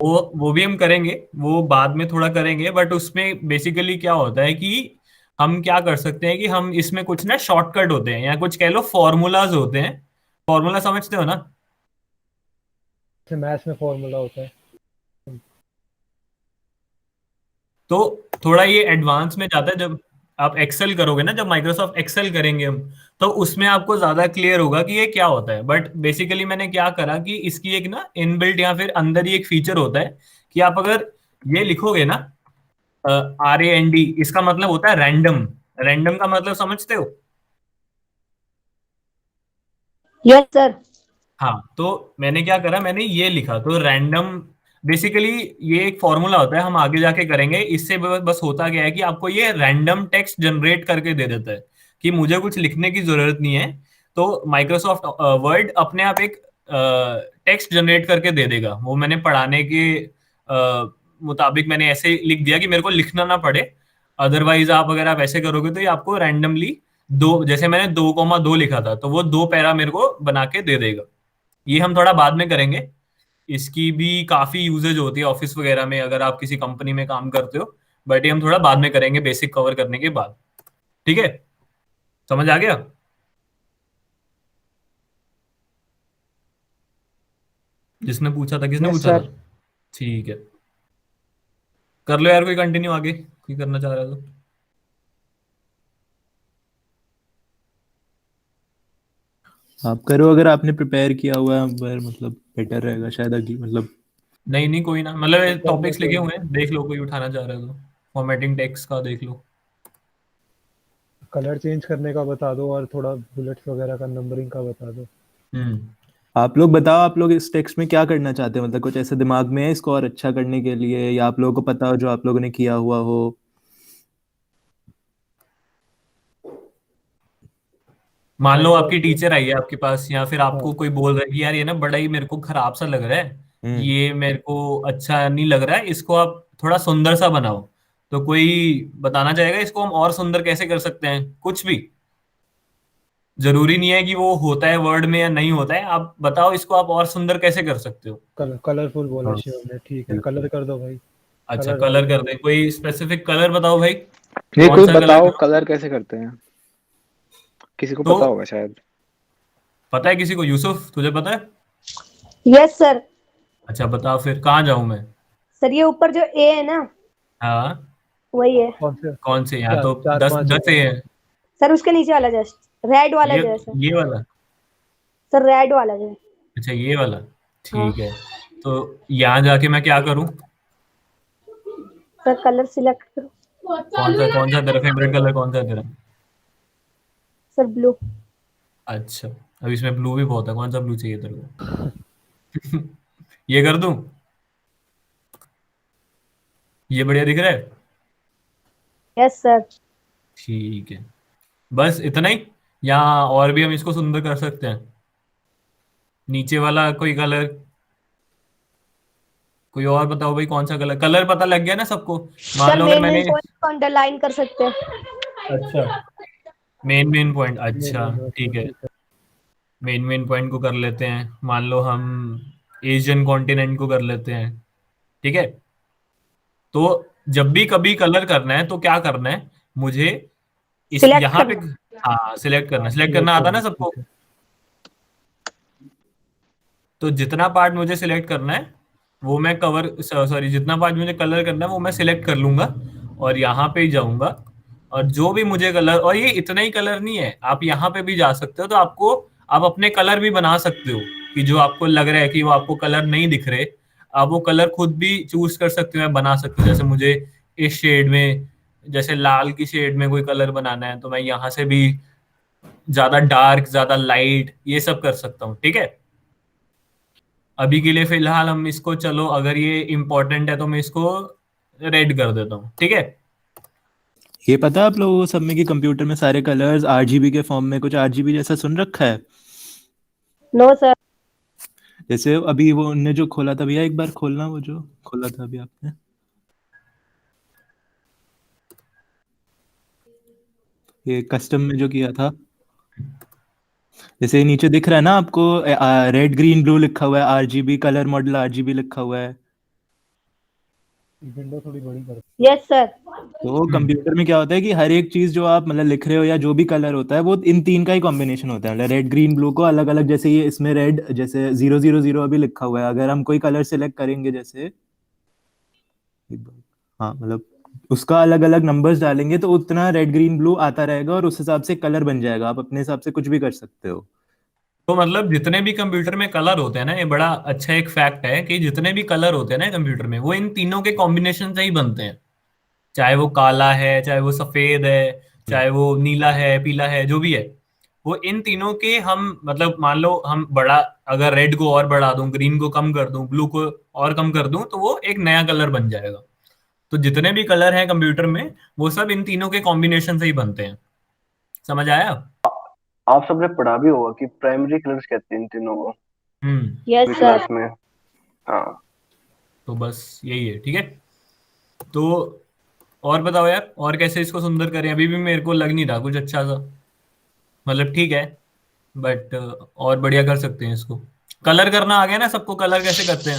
वो भी हम करेंगे, वो बाद में थोड़ा करेंगे, बट उसमें बेसिकली क्या होता है कि हम क्या कर सकते हैं कि हम इसमें कुछ ना शॉर्टकट होते हैं या कुछ कह लो फॉर्मूलाज होते हैं। फॉर्मूला समझते हो ना? जैसे मैथ्स में फॉर्मूला होता है। तो थोड़ा ये एडवांस में जाता है जब आप एक्सेल करोगे ना, जब माइक्रोसॉफ्ट एक्सेल करेंगे हम, तो उसमें आपको ज्यादा क्लियर होगा कि ये क्या होता है। बट बेसिकली मैंने क्या करा कि इसकी एक ना इनबिल्ट या फिर अंदर ही एक फीचर होता है कि आप अगर ये लिखोगे ना, RAND, इसका मतलब होता है रैंडम। रैंडम का मतलब समझते हो? Yes sir. हाँ, तो मैंने क्या करा, मैंने ये लिखा तो रैंडम। बेसिकली ये एक फॉर्मूला होता है, हम आगे जाके करेंगे। इससे बस होता क्या है कि आपको ये रैंडम टेक्स्ट जनरेट करके दे देता है कि मुझे कुछ लिखने की जरूरत नहीं है। तो माइक्रोसॉफ्ट वर्ड अपने आप एक टेक्स्ट जनरेट करके दे देगा। वो मैंने पढ़ाने के मुताबिक मैंने ऐसे लिख दिया कि मेरे को लिखना ना पड़े। अदरवाइज आप अगर आप ऐसे करोगे तो ये आपको रैंडमली दो, जैसे मैंने 2,2 लिखा था तो वो 2 पैरा मेरे को बना के दे देगा। ये हम थोड़ा बाद में करेंगे। इसकी भी काफी यूजेज होती है ऑफिस वगैरह में, अगर आप किसी कंपनी में काम करते हो। बट ये हम थोड़ा बाद में करेंगे, बेसिक कवर करने के बाद। ठीक है, समझ आ गया? जिसने पूछा था, किसने यस पूछा था? सर। ठीक है, कर लो यार, कोई कंटिन्यू आगे, कोई करना चाह रहा है तो। आप करो, अगर आपने प्रिपेयर किया हुआ है, मतलब बेटर रहेगा शायद अगली मतलब। नहीं नहीं, कोई ना, मतलब कर लो टॉपिक्स लिखे कोई हुए नहीं। हैं, देख लो कोई उठाना चाह रहा है तो। फॉर्मेटिंग टेक्स्ट का देख लो। कलर चेंज करने का बता दो और थोड़ा बुलेट्स वगैरह का नंबरिंग का बता दो। हम्म। आप लोग बताओ, आप लोग इस टेक्स्ट में क्या करना चाहते हैं? मतलब कुछ ऐसे दिमाग में है इसको और अच्छा करने के लिए, या आप लोगों को पता हो जो आप लोगों ने किया हुआ हो? मान लो ऐसा आपकी टीचर आई है आपके पास, या फिर हाँ। आपको कोई बोल रहा है कि यार ये ना बड़ा ही मेरे को खराब सा लग रहा है, हम्म। ये मेरे को अच्छा नहीं लग रहा है, इसको आप थोड़ा सुंदर सा बनाओ। तो कोई बताना चाहेगा इसको हम और सुंदर कैसे कर सकते हैं? कुछ भी जरूरी नहीं है कि वो होता है वर्ड में या नहीं होता है, आप बताओ इसको आप और सुंदर कैसे कर सकते हो। कलरफुल बोला हाँ, शिव ने, ठीक है बिल्कुल। कलर कर दो भाई। अच्छा, कलर कलर डालो। कर दे, कोई स्पेसिफिक कलर बताओ भाई। ये कौन कोई सा कलर बताओ करो? कलर कैसे करते हैं, किसी को तो पता होगा शायद। पता है किसी को? यूसुफ, तुझे पता है? Yes sir. अच्छा बता, फिर कहाँ जाऊं मैं? सर ये ऊपर जो ए है ना, हाँ, वही है। कौन से? कौन से? यहाँ चार तो चार दस पांच है। 10 है। सर उसके नीचे वाला जस्ट रेड वाला ये जो है सर। ये वाला? सर रेड वाला जो है। अच्छा, ये वाला। हाँ। ठीक है, तो यहाँ जाके मैं क्या करूँ? सर कलर सिलेक्ट करो। कौन सा तेरा फेवरेट कलर, कौन सा है तेरा? Sir blue. अच्छा, अब इसमें ब्लू भी बहुत है, कौन सा ब्लू चाहिए तेरे को? ये कर दूं? ये बढ़िया दिख रहा है। Yes sir. ठीक है, बस इतना ही, या और भी हम इसको सुंदर कर सकते हैं? नीचे वाला कोई कलर, कोई और बताओ भाई, कौन सा कलर? कलर पता लग गया ना सबको? मान सर लो अगर मेन मैंने, मेन पॉइंट को अंडरलाइन कर सकते हैं। अच्छा, मेन पॉइंट, नहीं अच्छा नहीं नहीं, okay, ठीक है। ठीक है। मेन पॉइंट को कर लेते हैं, मान लो हम एशियन कॉन्टिनेंट को कर लेते हैं। ठीक है, तो जब भी कभी कलर करना है तो क्या करना है मुझे? इस सिलेक्ट यहाँ पे, करना। हाँ सिलेक्ट करना, हाँ सिलेक्ट सिलेक्ट करना आता ना करना, सबको? ठीक है। तो जितना पार्ट मुझे सिलेक्ट करना है वो मैं कवर, सॉरी, जितना पार्ट मुझे कलर करना है वो मैं सिलेक्ट कर लूंगा और यहाँ पे ही जाऊंगा। और जो भी मुझे कलर, और ये इतना ही कलर नहीं है, आप यहाँ पे भी जा सकते हो, तो आपको आप अपने कलर भी बना सकते हो कि जो आपको लग रहा है कि वो आपको कलर नहीं दिख रहे, आप वो कलर खुद भी चूज कर सकते हो या बना सकते हो। जैसे मुझे इस शेड में, जैसे लाल की शेड में कोई कलर बनाना है, तो मैं यहाँ से भी ज्यादा डार्क, ज्यादा लाइट, ये सब कर सकता हूँ। ठीक है, अभी के लिए फिलहाल हम इसको, चलो अगर ये इम्पोर्टेंट है तो मैं इसको रेड कर देता हूँ। ठीक है, ये पता है आप लोगों को सब में कि कंप्यूटर में सारे कलर्स आरजीबी के फॉर्म में, कुछ आरजीबी जैसा सुन रखा है? No sir. जैसे अभी वो उनने जो खोला था, भैया एक बार खोलना, वो जो खोला था अभी आपने। ये कस्टम में जो किया था, जैसे नीचे दिख रहा है ना आपको, रेड ग्रीन ब्लू लिखा हुआ है, आरजीबी कलर मॉडल आरजीबी लिखा हुआ है। विंडो थोड़ी बड़ी कर। Yes sir. तो कंप्यूटर में क्या होता है कि हर एक चीज जो आप मतलब लिख रहे हो या जो भी कलर होता है वो इन तीन का ही कॉम्बिनेशन होता है, मतलब रेड ग्रीन ब्लू को अलग अलग, जैसे ये इसमें रेड जैसे 000 अभी लिखा हुआ है, अगर हम कोई कलर सेलेक्ट करेंगे जैसे हाँ मतलब उसका अलग अलग नंबर्स डालेंगे तो उतना रेड ग्रीन ब्लू आता रहेगा और उस हिसाब से कलर बन जाएगा, आप अपने हिसाब से कुछ भी कर सकते हो। तो मतलब जितने भी कंप्यूटर में कलर होते हैं ना, ये बड़ा अच्छा एक फैक्ट है कि जितने भी कलर होते हैं ना कंप्यूटर में, वो इन तीनों के कॉम्बिनेशन से ही बनते हैं। चाहे वो काला है, चाहे वो सफेद है, चाहे वो नीला है, पीला है, जो भी है, वो इन तीनों के हम मतलब मान लो हम बड़ा, अगर रेड को और बढ़ा दूं, ग्रीन को कम कर दूं, ब्लू को और कम कर दूं, तो वो एक नया कलर बन जाएगा। तो जितने भी कलर हैं कंप्यूटर में, वो सब इन तीनों के कॉम्बिनेशन से ही बनते हैं। समझ आया? आप सबने पढ़ा भी होगा कि प्राइमरी कलर्स कहते हैं इन तीनों को यस पूरी सर। क्लास में। हाँ तो बस यही है, ठीक है। तो और बताओ यार, और कैसे इसको सुंदर करें? अभी भी मेरे को लग नहीं रहा कुछ अच्छा सा, मतलब ठीक है, बट और बढ़िया कर सकते हैं इसको। कलर करना आ गया ना सबको? कलर कैसे करते हैं?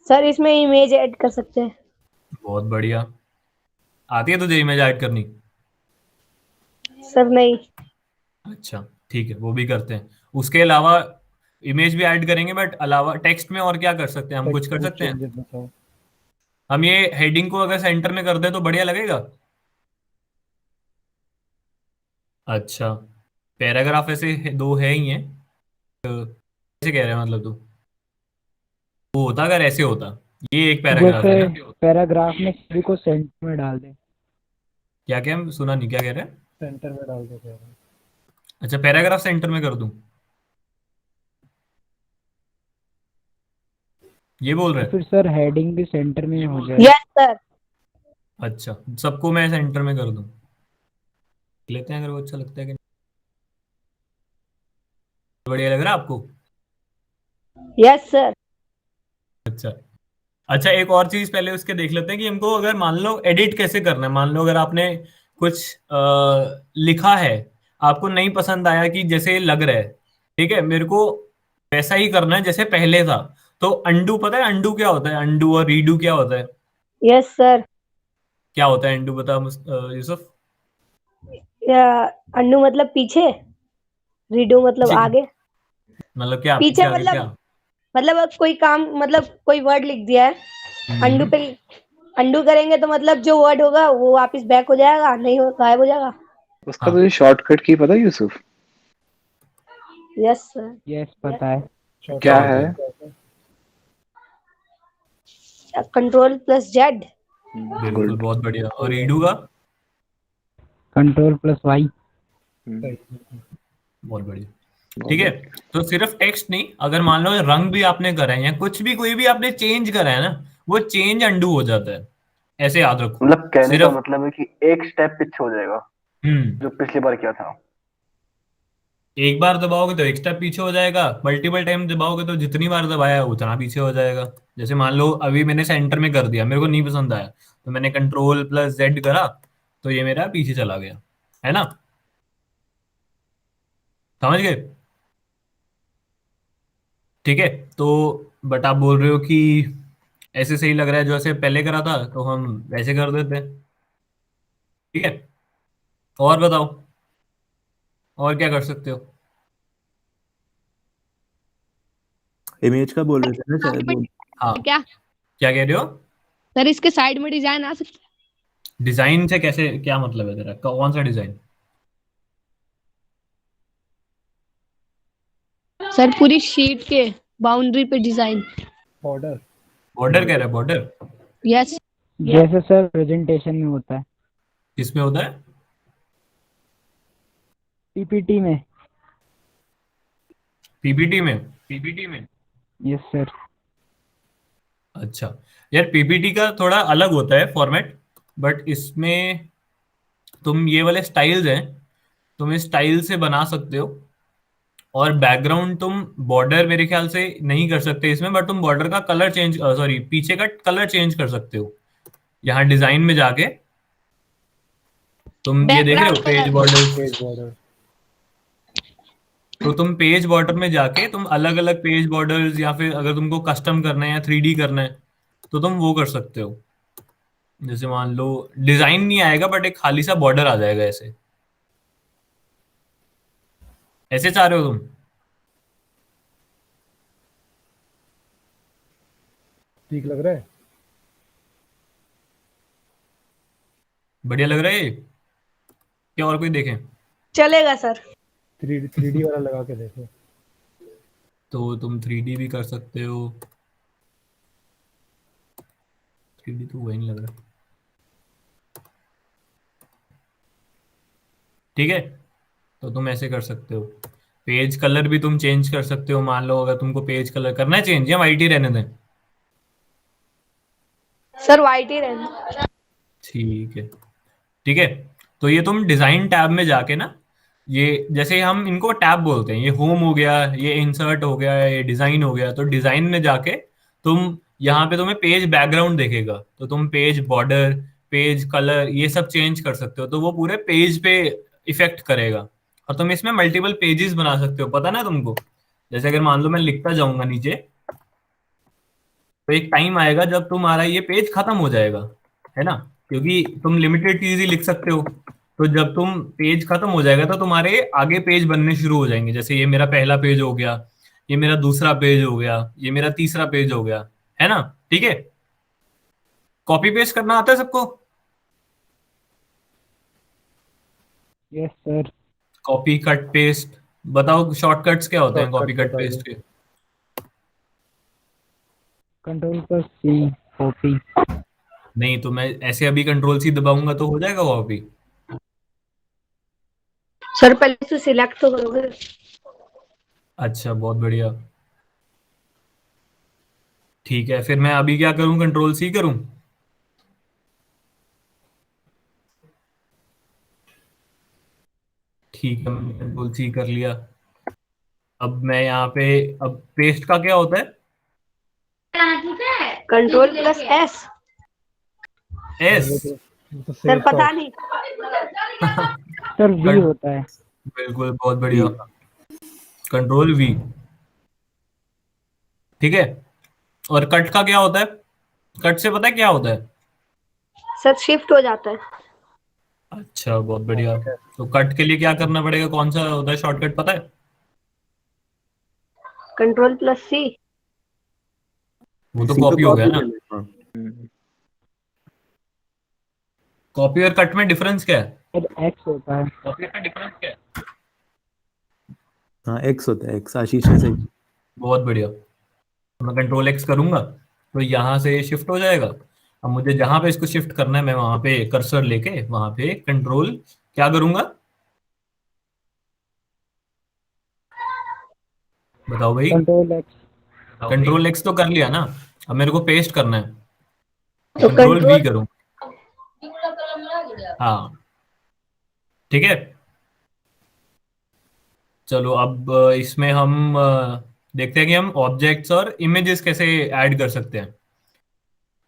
सर इसमें इमेज ऐड कर सकते हैं। बहुत बढ़िया। आती है तुझे इमेज ऐड करनी? सर नहीं। अच्छा ठीक है, वो भी करते हैं। उसके अलावा इमेज भी ऐड करेंगे, बट अलावा टेक्स्ट में और क्या कर सकते हैं? हम कुछ कर सकते हैं? चेंजेस बताओ। हम ये हेडिंग को अगर सेंटर में कर दें तो बढ़िया लगेगा। अच्छा, पैराग्राफ ऐसे दो है ही है, कैसे कह रहे हैं मतलब तू? वो होता अगर ऐसे होता, ये एक पैराग्राफ जैसे है ना? पैराग्राफ में सभी को सेंटर में डाल दे। क्या क्या, सुना नहीं, क्या कह रहे हैं? सेंटर में डाल दो सर। अच्छा, पैराग्राफ सेंटर में कर दूं, ये बोल रहे तो हैं? फिर सर हेडिंग भी सेंटर में हो जाए। Yes sir. अच्छा, सबको मैं सेंटर में कर दूं, लेते हैं अगर वो अच्छा लगता है कि नहीं। बढ़िया लग रहा है आपको? Yes sir. अच्छा। अच्छा, एक और चीज पहले उसके देख लेते हैं कि हमको अगर मान लो एडिट कैसे करना है। मान लो अगर आपने कुछ लिखा है, आपको नहीं पसंद आया कि जैसे लग रहा है, ठीक है, मेरे को वैसा ही करना है जैसे पहले था। तो अंडू, पता है अंडू क्या होता है? अंडू और रीडू क्या होता है? Yes sir. क्या होता है अंडू, बता यूसुफ। या अंडू मतलब पीछे, रीडू मतलब जी, आगे। मतलब क्या पीछे पीछे आगे क्या? मतलब अब कोई काम, मतलब कोई वर्ड लिख दिया है, अंडू पे अंडू करेंगे तो मतलब जो वर्ड होगा वो वापस बैक हो जाएगा, नहीं हो गायब हो जाएगा। उसका तुझे शॉर्टकट की पता है यूसुफ? Yes sir. यस पता है। क्या होता है? Control plus Z. बिल्कुल, गुड। बहुत बढ़िया। और रीडू का? Control plus Y. बहुत बढ़िया, ठीक है। तो सिर्फ टेक्स्ट नहीं, अगर मान लो रंग भी आपने करा है या कुछ भी, कोई भी आपने चेंज करा है ना, वो चेंज अंडू हो जाता है, ऐसे याद रखो। मतलब कहने का सिर्फ मतलब है कि एक स्टेप पीछे हो जाएगा जो पिछली बार किया था। एक बार दबाओगे तो एक स्टेप पीछे हो जाएगा, मल्टीपल टाइम दबाओगे तो जितनी बार दबाया उतना पीछे हो जाएगा। जैसे मान लो अभी मैंने सेंटर में कर दिया, मेरे को नहीं पसंद आया, तो मैंने कंट्रोल प्लस जेड करा, तो ये मेरा पीछे चला गया, है ना? समझ गए? ठीक है। तो बट आप बोल रहे हो कि ऐसे सही लग रहा है जो ऐसे पहले करा था, तो हम वैसे कर देते हैं, ठीक है। और बताओ, और क्या कर सकते हो? इमेज का बोल रहे थे ना शायद वो। हाँ, क्या क्या कह रहे हो? सर इसके साइड में डिजाइन आ सकता डिजाइन से कैसे, क्या मतलब है तेरा? कौन सा डिजाइन? है सर? पूरी शीट के बाउंड्री पे डिजाइन। बॉर्डर। बॉर्डर कह रहा है? Border yes. जैसे सर प्रेजेंटेशन में होता है, किसमें होता है? पीपीटी में। पीपीटी में? Yes sir. अच्छा, यार पीपीटी का थोड़ा अलग होता है फॉर्मेट, बट इसमें तुम ये वाले स्टाइल्स हैं, तुम इस स्टाइल से बना सकते हो। और बैकग्राउंड तुम बॉर्डर मेरे ख्याल से नहीं कर सकते इसमें, बट तुम बॉर्डर का कलर चेंज, सॉरी पीछे का कलर चेंज कर सकते हो यहाँ डिजाइन में जाके। तुम ये देख रहे हो पेज बॉर्डर? Page border. तो तुम पेज बॉर्डर में जाके तुम अलग अलग पेज बॉर्डर्स, या फिर अगर तुमको कस्टम करना है या 3D करना है तो तुम वो कर सकते हो। जैसे मान लो डिजाइन नहीं आएगा बट एक खाली सा बॉर्डर आ जाएगा ऐसे। ऐसे चाह रहे हो तुम? ठीक लग रहा है? बढ़िया लग रहा है ये? क्या और कोई देखें? चलेगा सर। 3D वाला लगा के देखो। तो तुम 3D भी कर सकते हो। 3D तो वही नहीं लग रहा। ठीक है, तो तुम ऐसे कर सकते हो। पेज कलर भी तुम चेंज कर सकते हो। मान लो अगर तुमको पेज कलर करना है चेंज, या वाइट ही रहने दें? सर वाइट ही रहना। ठीक है, ठीक है। तो ये तुम डिजाइन टैब में जाके ना, ये जैसे हम इनको टैब बोलते हैं, ये होम हो गया, ये इंसर्ट हो गया, ये डिजाइन हो गया। तो डिजाइन में जाके तुम यहाँ पे तुम्हें पेज बैकग्राउंड देखेगा, तो तुम पेज बॉर्डर, पेज कलर ये सब चेंज कर सकते हो। तो वो पूरे पेज पे इफेक्ट करेगा। और तुम इसमें मल्टीपल पेजेस बना सकते हो, पता ना तुमको? जैसे अगर मान लो मैं लिखता जाऊंगा नीचे, तो एक टाइम आएगा जब तुम्हारा ये पेज खत्म हो जाएगा, है ना? क्योंकि तुम लिमिटेड चीज ही लिख सकते हो। तो जब तुम पेज खत्म हो जाएगा तो तुम्हारे आगे पेज बनने शुरू हो जाएंगे। जैसे ये मेरा पहला पेज हो गया, ये मेरा दूसरा पेज हो गया, ये मेरा तीसरा पेज हो गया, है ना? ठीक है। कॉपी पेस्ट करना आता है सबको? Yes sir. Copy cut paste, बताओ शॉर्टकट्स क्या होते हैं कॉपी Shortcut कट बता पेस्ट दो। के? Ctrl+C copy. नहीं, तो मैं ऐसे अभी कंट्रोल सी दबाऊंगा तो हो जाएगा कॉपी? सर पहले से सिलेक्ट तो करोगे। अच्छा, बहुत बढ़िया। ठीक है, फिर मैं अभी क्या करूं? कंट्रोल सी करूं? ठीक है, मैंने कंट्रोल सी कर लिया। अब मैं यहाँ पे, अब पेस्ट का क्या होता है? Ctrl+S। एस? वो तो सर सेव पता था। नहीं। सर वी होता है। बिल्कुल, बहुत बढ़िया। Control we. ठीक है। और कट का क्या होता है? कट से पता है क्या होता है? सर शिफ्ट हो जाता है। अच्छा, बहुत बढ़िया। तो कट के लिए क्या करना पड़ेगा? कौन सा होता है शॉर्टकट, पता है? Ctrl+C। वो तो कॉपी हो गया ना। हम्म, कॉपी और कट में डिफरेंस क्या है? सर एक्स होता है। कॉपी का डिफरेंस क्या है? हाँ एक्स होता है, एक्स। आशीष ने सही। बहुत बढ़िया। तो मैं कंट्रोल एक्स करूंगा तो यहाँ से शिफ्ट हो जाएगा। अब मुझे जहां पे इसको शिफ्ट करना है, मैं वहां पे कर्सर लेके वहां पे कंट्रोल क्या करूंगा? बताओ भाई। Ctrl+X। कंट्रोल एक्स तो कर लिया ना। अब मेरे को पेस्ट करना है, तो कंट्रोल वी कंट्रोल। करूँ। हाँ, ठीक है। चलो अब इसमें हम देखते हैं कि हम ऑब्जेक्ट्स और इमेजेस कैसे ऐड कर सकते हैं।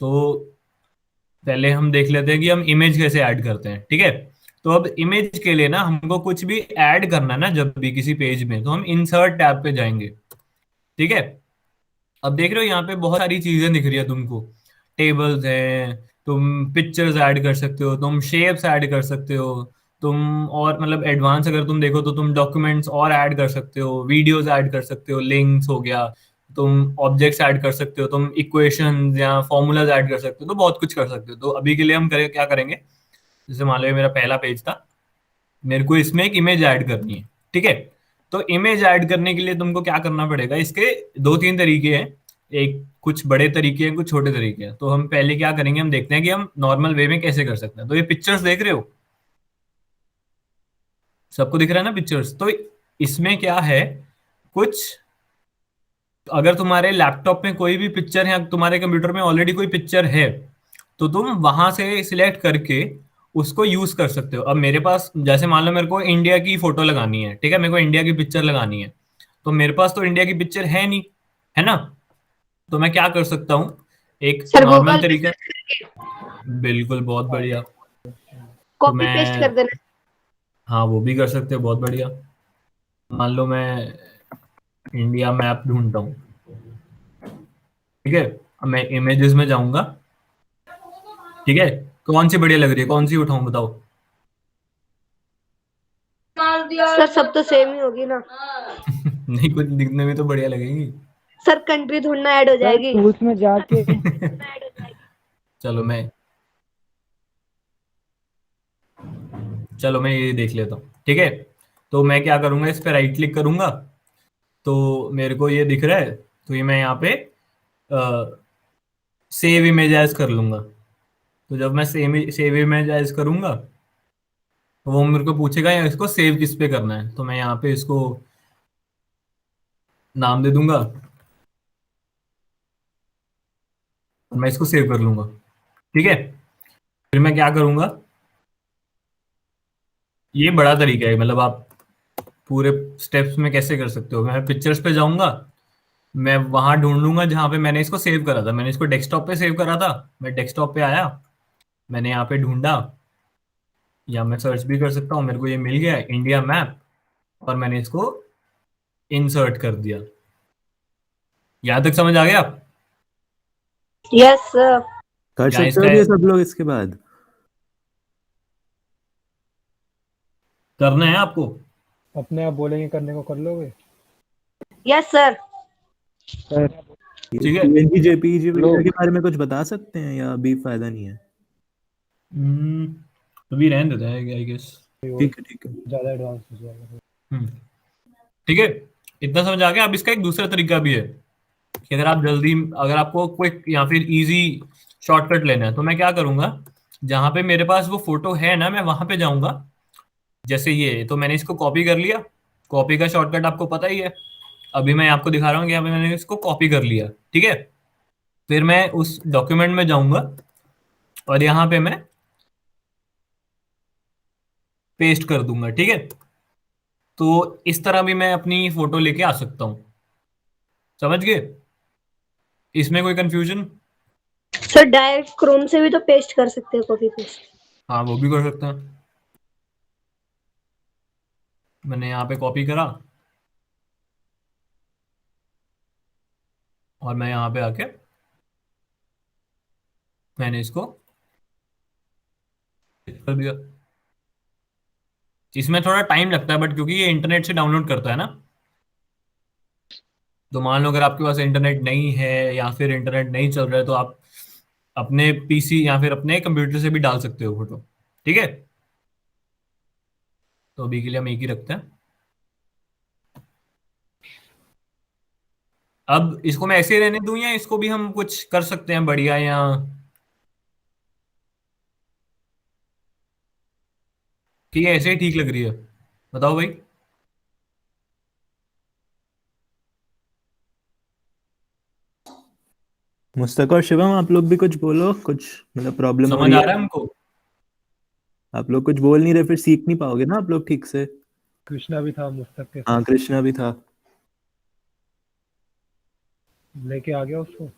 तो पहले हम देख लेते हैं कि हम इमेज कैसे ऐड करते हैं। ठीक है। तो अब इमेज के लिए ना हमको कुछ भी ऐड करना है ना, जब भी किसी पेज में, तो हम इंसर्ट टैब पे जाएंगे। ठीक है। अब देख रहे हो यहाँ पे बहुत सारी चीजें दिख रही है तुमको। टेबल्स हैं, तुम पिक्चर्स ऐड कर सकते हो, तुम शेप्स ऐड कर सकते हो, तुम और मतलब एडवांस अगर तुम देखो तो तुम डॉक्यूमेंट्स और ऐड कर सकते हो, वीडियोस ऐड कर सकते हो, लिंक्स हो गया, तुम ऑब्जेक्ट्स ऐड कर सकते हो, तुम इक्वेशंस या फॉर्मूलाज ऐड कर सकते हो। तो बहुत कुछ कर सकते हो। तो अभी के लिए हम क्या करेंगे? जैसे मान लो ये मेरा पहला पेज था, मेरे को इसमें एक इमेज ऐड करनी है। ठीक है। तो इमेज ऐड करने के लिए तुमको क्या करना पड़ेगा? इसके दो तीन तरीके हैं। एक कुछ बड़े तरीके हैं, कुछ छोटे तरीके हैं। तो हम पहले क्या करेंगे, हम देखते हैं कि हम नॉर्मल वे में कैसे कर सकते हैं। तो ये पिक्चर्स देख रहे हो, सबको दिख रहा है ना पिक्चर्स? तो इसमें क्या है, कुछ अगर तुम्हारे लैपटॉप में कोई भी पिक्चर है, तुम्हारे कंप्यूटर में ऑलरेडी कोई पिक्चर है, तो तुम वहां से सिलेक्ट करके उसको यूज कर सकते हो। अब मेरे पास जैसे मान लो मेरे को इंडिया की फोटो लगानी है, ठीक है, मेरे को इंडिया की पिक्चर लगानी है। तो मेरे पास तो इंडिया की पिक्चर है नहीं, है ना? तो मैं क्या कर सकता हूँ, एक सर नॉर्मल गूगल। तरीका। बिल्कुल, बहुत बढ़िया। कॉपी पेस्ट कर देना। हाँ वो भी कर सकते हैं, बहुत बढ़िया। मान लो मैं इंडिया मैप ढूंढता हूँ, ठीक है। अब मैं इमेजेस में जाऊंगा, ठीक है। कौन सी बढ़िया लग रही है, कौन सी उठाऊं बताओ। सर सब तो सेम ही होगी ना। नहीं, कुछ दिखने में तो बढ़िया लगेगी। सर कंट्री ढूंढना ऐड हो सर जाएगी। टूल्स में जाके चलो मैं ये देख लेता हूँ, ठीक है। तो मैं क्या करूंगा, इस पे राइट क्लिक करूंगा, तो मेरे को ये दिख रहा है, तो ये मैं यहाँ पे सेव इमेज एज कर लूंगा। तो जब मैं सेव इमेज एज करूंगा, तो वो मेरे को पूछेगा या इसको सेव किस पे करना है, तो मैं यहाँ पे इसको नाम दे दूंगा और मैं इसको सेव कर लूंगा, ठीक है। फिर मैं क्या करूंगा, ये बड़ा तरीका है, मतलब आप पूरे स्टेप्स में कैसे कर सकते हो। मैं पिक्चर्स पे जाऊंगा, मैं वहां ढूंढ लूंगा जहां पे मैंने इसको सेव करा था। मैंने इसको डेस्कटॉप पे सेव करा था, मैं डेस्कटॉप पे आया, मैंने यहाँ पे ढूंढा, या मैं सर्च भी कर सकता हूँ, मेरे को ये मिल गया इंडिया मैप, और मैंने इसको इंसर्ट कर दिया। यहाँ तक समझ आ गया। Yes sir. कर यहाँ सकते हो इसका अब ये सब लोग इसके बाद? करना है आपको। अपने आप बोलेंगे करने को कर लोगे? Yes sir. सर ये ठीक है। पीएनजी जेपीईजी वगैरह लोग के बारे में कुछ बता सकते हैं या अभी फायदा नहीं है? अभी रहने देते हैं आई गेस। ठीक है, ठीक है। ज्यादा एडवांस हो जाएगा। ठीक है, इतना समझ आ गया। अब इसका एक दूसरा तरीका भी है कि अगर आपको क्विक या फिर इजी शॉर्टकट लेना है, तो मैं क्या करूंगा, जहां पे मेरे पास वो फोटो है ना, मैं वहां पे जाऊंगा। जैसे ये, तो मैंने इसको कॉपी कर लिया। कॉपी का शॉर्टकट आपको पता ही है। अभी मैं आपको दिखा रहा हूँ कि यहाँ पे मैंने इसको कॉपी कर लिया, ठीक है। फिर मैं उस डॉक्यूमेंट में जाऊंगा और यहाँ पे मैं पेस्ट कर दूंगा, ठीक है। तो इस तरह भी मैं अपनी फोटो लेके आ सकता हूँ। समझ गए? इसमें कोई कंफ्यूजन? सर डायरेक्ट क्रोम से भी तो पेस्ट कर सकते हैं, कॉपी पेस्ट। हाँ वो भी कर सकते हैं। मैंने यहाँ पे कॉपी करा और मैं यहाँ पे आके मैंने इसको कर दिया। इसमें थोड़ा टाइम लगता है, बट क्योंकि ये इंटरनेट से डाउनलोड करता है ना, तो मान लो अगर आपके पास इंटरनेट नहीं है या फिर इंटरनेट नहीं चल रहा है, तो आप अपने पीसी या फिर अपने कंप्यूटर से भी डाल सकते हो फोटो, ठीक है। तो अभी के लिए हम एक ही रखते हैं। अब इसको मैं ऐसे ही रहने दूं या इसको भी हम कुछ कर सकते हैं बढ़िया, या ठीक है ऐसे ही ठीक लग रही है? बताओ भाई। मुस्तक और शिवम, आप लोग भी कुछ बोलो, कुछ मतलब प्रॉब्लम हो समझ रही आ है? रहा है हमको? आप लोग कुछ बोल नहीं रहे, फिर सीख नहीं पाओगे ना आप लोग ठीक से। कृष्णा भी था मुस्तक के हाँ, साथ, कृष्णा भी था। लेके आ गया उसको।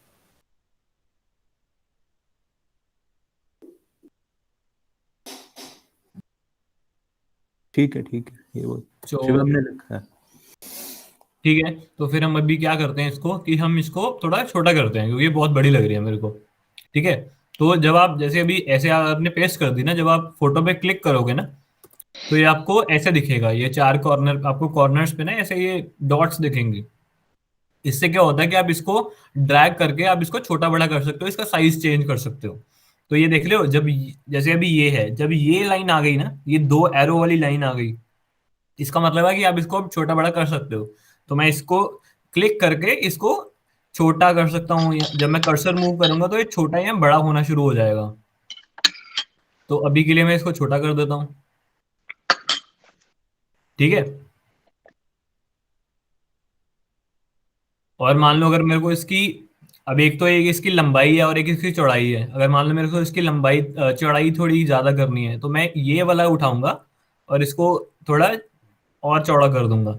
ठीक है, ठीक है, ये वो तो शिवम ने लिखा है। ठीक है, तो फिर हम अभी क्या करते हैं इसको, कि हम इसको थोड़ा छोटा करते हैं क्योंकि ये बहुत बड़ी लग रही है मेरे को, ठीक है। तो जब आप जैसे अभी ऐसे आपने पेस्ट कर दी ना, जब आप फोटो पे क्लिक करोगे ना, तो ये आपको ऐसे दिखेगा, ये चार कॉर्नर आपको कॉर्नर्स पे ना ऐसे ये डॉट्स दिखेंगे। इससे क्या होता है कि आप इसको ड्रैग करके आप इसको छोटा बड़ा कर सकते हो, इसका साइज चेंज कर सकते हो। तो ये देख लो, जैसे अभी ये है, जब ये लाइन आ गई ना, ये दो एरो वाली लाइन आ गई, इसका मतलब है कि आप इसको अब छोटा बड़ा कर सकते हो। तो मैं इसको क्लिक करके इसको छोटा कर सकता हूँ, जब मैं कर्सर मूव करूंगा तो ये छोटा या बड़ा होना शुरू हो जाएगा। तो अभी के लिए मैं इसको छोटा कर देता हूँ, ठीक है। और मान लो अगर मेरे को इसकी, अब एक तो एक इसकी लंबाई है और एक इसकी चौड़ाई है, अगर मान लो मेरे को इसकी लंबाई चौड़ाई थोड़ी ज्यादा करनी है, तो मैं ये वाला उठाऊंगा और इसको थोड़ा और चौड़ा कर दूंगा।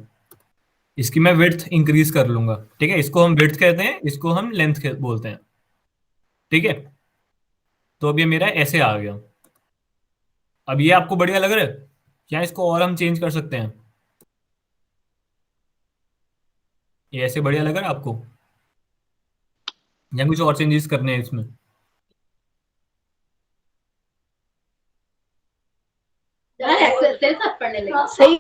इसकी मैं विड्थ इंक्रीज कर लूंगा, ठीक है। इसको हम विड्थ कहते हैं, इसको हम लेंथ बोलते हैं, ठीक है। तो अब ये मेरा ऐसे आ गया। अब ये आपको बढ़िया लग रहा है? क्या इसको और हम चेंज कर सकते हैं? ये ऐसे बढ़िया लग रहा है आपको, या कुछ और चेंजेस करने हैं इसमें? सही।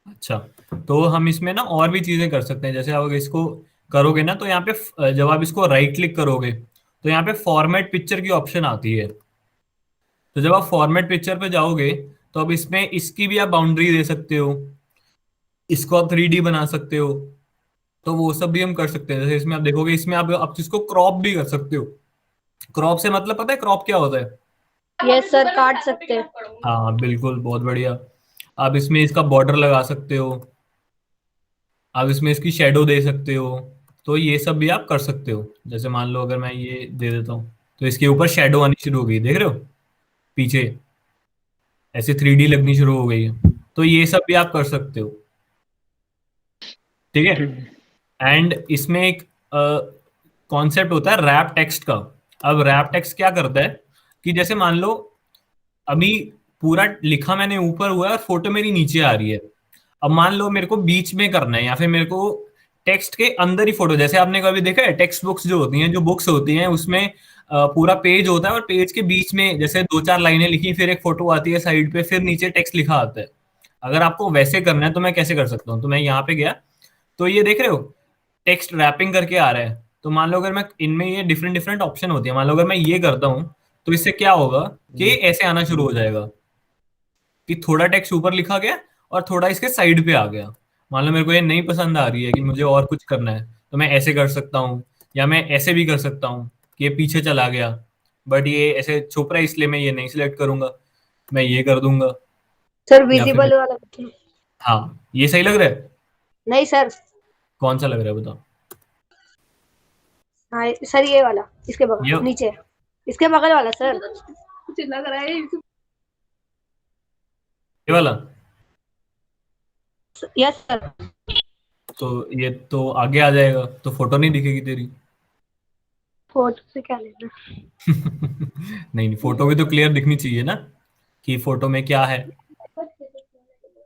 अच्छा, तो हम इसमें ना और भी चीजें कर सकते हैं। जैसे आप इसको करोगे ना, तो यहाँ पे जब आप इसको राइट क्लिक करोगे तो यहाँ पे फॉर्मेट पिक्चर की ऑप्शन आती है। तो जब आप फॉर्मेट पिक्चर पे जाओगे तो अब इसमें इसकी भी आप बाउंड्री दे सकते हो, इसको आप 3D बना सकते हो। तो वो सब भी हम कर सकते हैं। जैसे इसमें आप देखोगे, इसमें आप इसको क्रॉप भी कर सकते हो। क्रॉप से मतलब पता है क्रॉप क्या होता है? यस सर, काट सकते हैं। हाँ बिल्कुल, बहुत बढ़िया। आप इसमें इसका बॉर्डर लगा सकते हो, आप इसमें इसकी शेडो दे सकते हो। तो ये सब भी आप कर सकते हो। जैसे मान लो अगर मैं ये दे देता हूँ तो इसके ऊपर शेडो आनी शुरू हो गई, देख रहे हो? पीछे ऐसे 3D लगनी शुरू हो गई है। तो ये सब भी आप कर सकते हो, ठीक है। एंड इसमें एक कॉन्सेप्ट होता है रैप टेक्स्ट का। अब रैप टेक्स्ट क्या करता है कि जैसे मान लो अभी पूरा लिखा मैंने ऊपर हुआ है और फोटो मेरी नीचे आ रही है। अब मान लो मेरे को बीच में करना है, या फिर मेरे को टेक्स्ट के अंदर ही फोटो, जैसे आपने कभी देखा है टेक्स्ट बुक्स जो होती हैं, जो बुक्स होती हैं उसमें पूरा पेज होता है और पेज के बीच में जैसे 2-4 लाइनें लिखी, फिर एक फोटो आती है साइड पे, फिर नीचे टेक्स्ट लिखा आता है। अगर आपको वैसे करना है तो मैं कैसे कर सकता हूँ? तो मैं यहाँ पे गया, तो ये देख रहे हो टेक्स्ट रैपिंग करके आ रहा है। तो मान लो अगर मैं इनमें, ये डिफरेंट डिफरेंट ऑप्शन होती है, मान लो अगर मैं ये करता हूँ तो इससे क्या होगा कि ऐसे आना शुरू हो जाएगा कि थोड़ा टेक्स्ट ऊपर लिखा गया और थोड़ा इसके साइड पे आ गया। मान लो मेरे को ये नहीं पसंद आ रही है कि मुझे और कुछ करना है, तो मैं ऐसे कर सकता हूँ, या मैं ऐसे भी कर सकता हूँ कि ये पीछे चला गया, बट ये ऐसे छुप रहा है इसलिए मैं ये नहीं सिलेक्ट करूंगा, मैं ये कर दूंगा। सर या फिर विजिबल वाला बताइए। हाँ, ये सही लग रहा है? नहीं सर। कौन सा लग रहा है बताओ? हाँ सर, ये वाला, इसके ये बगल नीचे, इसके बगल वाला सर। मुझे लग रहा है ये वाला। Yes sir. तो ये तो आगे आ जाएगा, तो फोटो नहीं दिखेगी तेरी। फोटो से क्या लेना। नहीं नहीं, फोटो भी तो क्लियर दिखनी चाहिए ना कि फोटो में क्या है।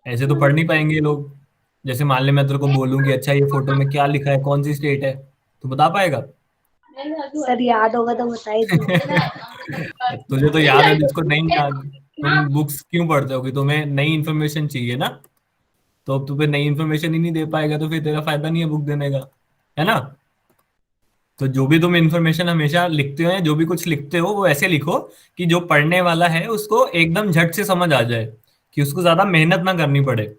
ऐसे तो पढ़ नहीं पाएंगे लोग। जैसे मान ले मैं तेरे को बोलूं कि अच्छा ये फोटो में क्या लिखा है, कौन सी स्टेट है, तो बता पाएगा? सर याद होगा तो बता ही दूंगा। तुझे तो याद है, जिसको नहीं याद। तुम बुक्स क्यों पढ़ते हो? कि तुम्हें नई इन्फॉर्मेशन चाहिए ना। तो अब तुम्हें नई इन्फॉर्मेशन ही नहीं दे पाएगा तो फिर तेरा फायदा नहीं है बुक देने का, है ना। तो जो भी तुम इन्फॉर्मेशन हमेशा लिखते हो, या जो भी कुछ लिखते हो, वो ऐसे लिखो कि जो पढ़ने वाला है उसको एकदम झट से समझ आ जाए, कि उसको ज्यादा मेहनत ना करनी पड़े।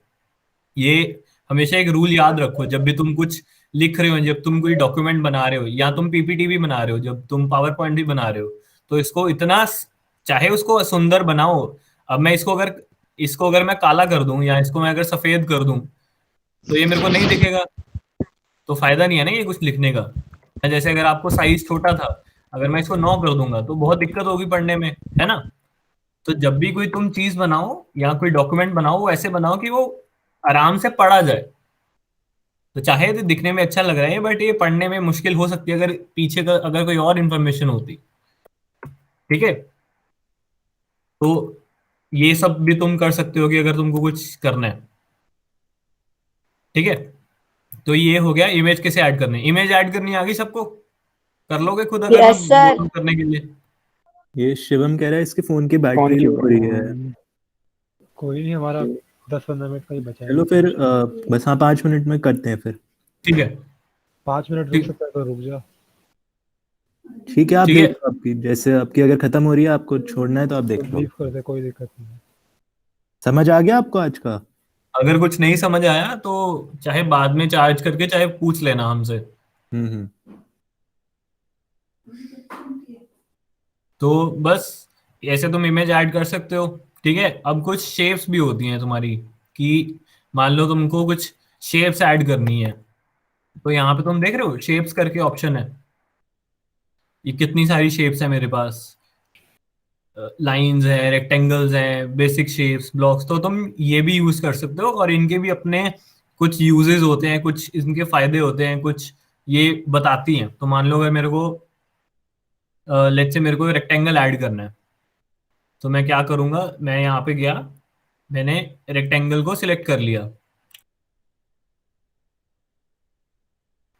ये हमेशा एक रूल याद रखो जब भी तुम कुछ लिख रहे हो, जब तुम कोई डॉक्यूमेंट बना रहे हो, या तुम पीपीटी भी बना रहे हो, जब तुम पावर पॉइंट भी बना रहे हो, तो इसको इतना, चाहे उसको सुंदर बनाओ। अब मैं इसको अगर मैं काला कर दूं, या इसको मैं अगर सफेद कर दूं, तो ये मेरे को नहीं दिखेगा, तो फायदा नहीं है ना ये कुछ लिखने का। जैसे अगर आपको साइज छोटा था, अगर मैं इसको 9 कर दूंगा तो बहुत दिक्कत होगी पढ़ने में, है ना। तो जब भी कोई तुम चीज बनाओ या कोई डॉक्यूमेंट बनाओ, वो ऐसे बनाओ कि वो आराम से पढ़ा जाए। तो चाहे तो दिखने में अच्छा लग रहा है, बट ये पढ़ने में मुश्किल हो सकती है अगर पीछे का अगर कोई और इन्फॉर्मेशन होती। ठीक है, तो ये सब भी तुम कर सकते हो कि अगर तुमको कुछ करना है। ठीक है, तो ये हो गया इमेज कैसे ऐड करने। इमेज ऐड करनी आ गई सबको? कर लोगे खुद अगर मैं यस सर। बोलूं करने के लिए? ये शिवम कह रहा है इसके फोन की फोन बैटरी की लो हो रही है। कोई नहीं, हमारा 10-15 मिनट का ही बचा है। चलो फिर बस हाँ 5 मिनट में करते हैं फिर। ठीक है, 5 मिनट रुक ठीक। सकता है तो रुक जा। ठीक है, आप ठीक है। देख लो आपकी, जैसे आपकी अगर खत्म हो रही है, आपको छोड़ना है तो आप देख लो। लीव कर दे, कोई दिक्कत नहीं है। समझ आ गया आपको आज का? अगर कुछ नहीं समझ आया तो चाहे बाद में चार्ज करके चाहे पूछ लेना हमसे। हम्म। तो बस ऐसे तुम इमेज ऐड कर सकते हो। ठीक है, अब कुछ शेप्स भी होती हैं तुम्हारी, कि मान लो तुमको कुछ शेप्स ऐड करनी है, तो यहाँ पे तुम देख रहे हो शेप्स करके ऑप्शन है। ये कितनी सारी शेप्स है मेरे पास, लाइंस है, रेक्टेंगल्स हैं, बेसिक शेप्स, ब्लॉक्स। तो तुम ये भी यूज कर सकते हो, और इनके भी अपने कुछ यूजेस होते हैं, कुछ इनके फायदे होते हैं, कुछ ये बताती हैं। तो मान लो अगर मेरे को लेट्स से मेरे को रेक्टेंगल ऐड करना है, तो मैं क्या करूंगा, मैं यहाँ पे गया, मैंने रेक्टेंगल को सिलेक्ट कर लिया,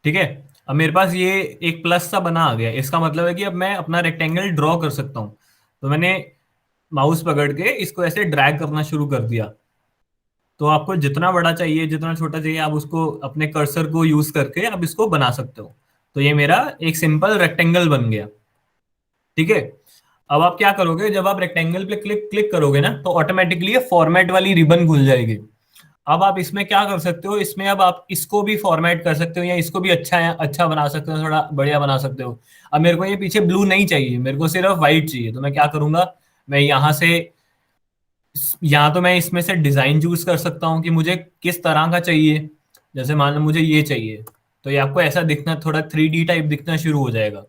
ठीक है। अब मेरे पास ये एक प्लस सा बना आ गया, इसका मतलब है कि अब मैं अपना रेक्टेंगल ड्रॉ कर सकता हूँ। तो मैंने माउस पकड़ के इसको ऐसे ड्रैग करना शुरू कर दिया। तो आपको जितना बड़ा चाहिए, जितना छोटा चाहिए, आप उसको अपने कर्सर को यूज करके आप इसको बना सकते हो। तो ये मेरा एक सिंपल रेक्टेंगल बन गया, ठीक है। अब आप क्या करोगे, जब आप रेक्टेंगल पे क्लिक क्लिक करोगे ना, तो ऑटोमेटिकली ये फॉर्मेट वाली रिबन खुल जाएगी। अब आप इसमें क्या कर सकते हो, इसमें अब आप इसको भी फॉर्मेट कर सकते हो, या इसको भी अच्छा बना सकते हो, थोड़ा बढ़िया बना सकते हो। अब मेरे को ये पीछे ब्लू नहीं चाहिए, मेरे को सिर्फ व्हाइट चाहिए। तो मैं क्या करूंगा, मैं यहाँ से, यहाँ तो मैं इसमें से डिजाइन चूज कर सकता हूँ कि मुझे किस तरह का चाहिए। जैसे मान लो मुझे ये चाहिए, तो ये आपको ऐसा दिखना, थोड़ा 3D टाइप दिखना शुरू हो जाएगा।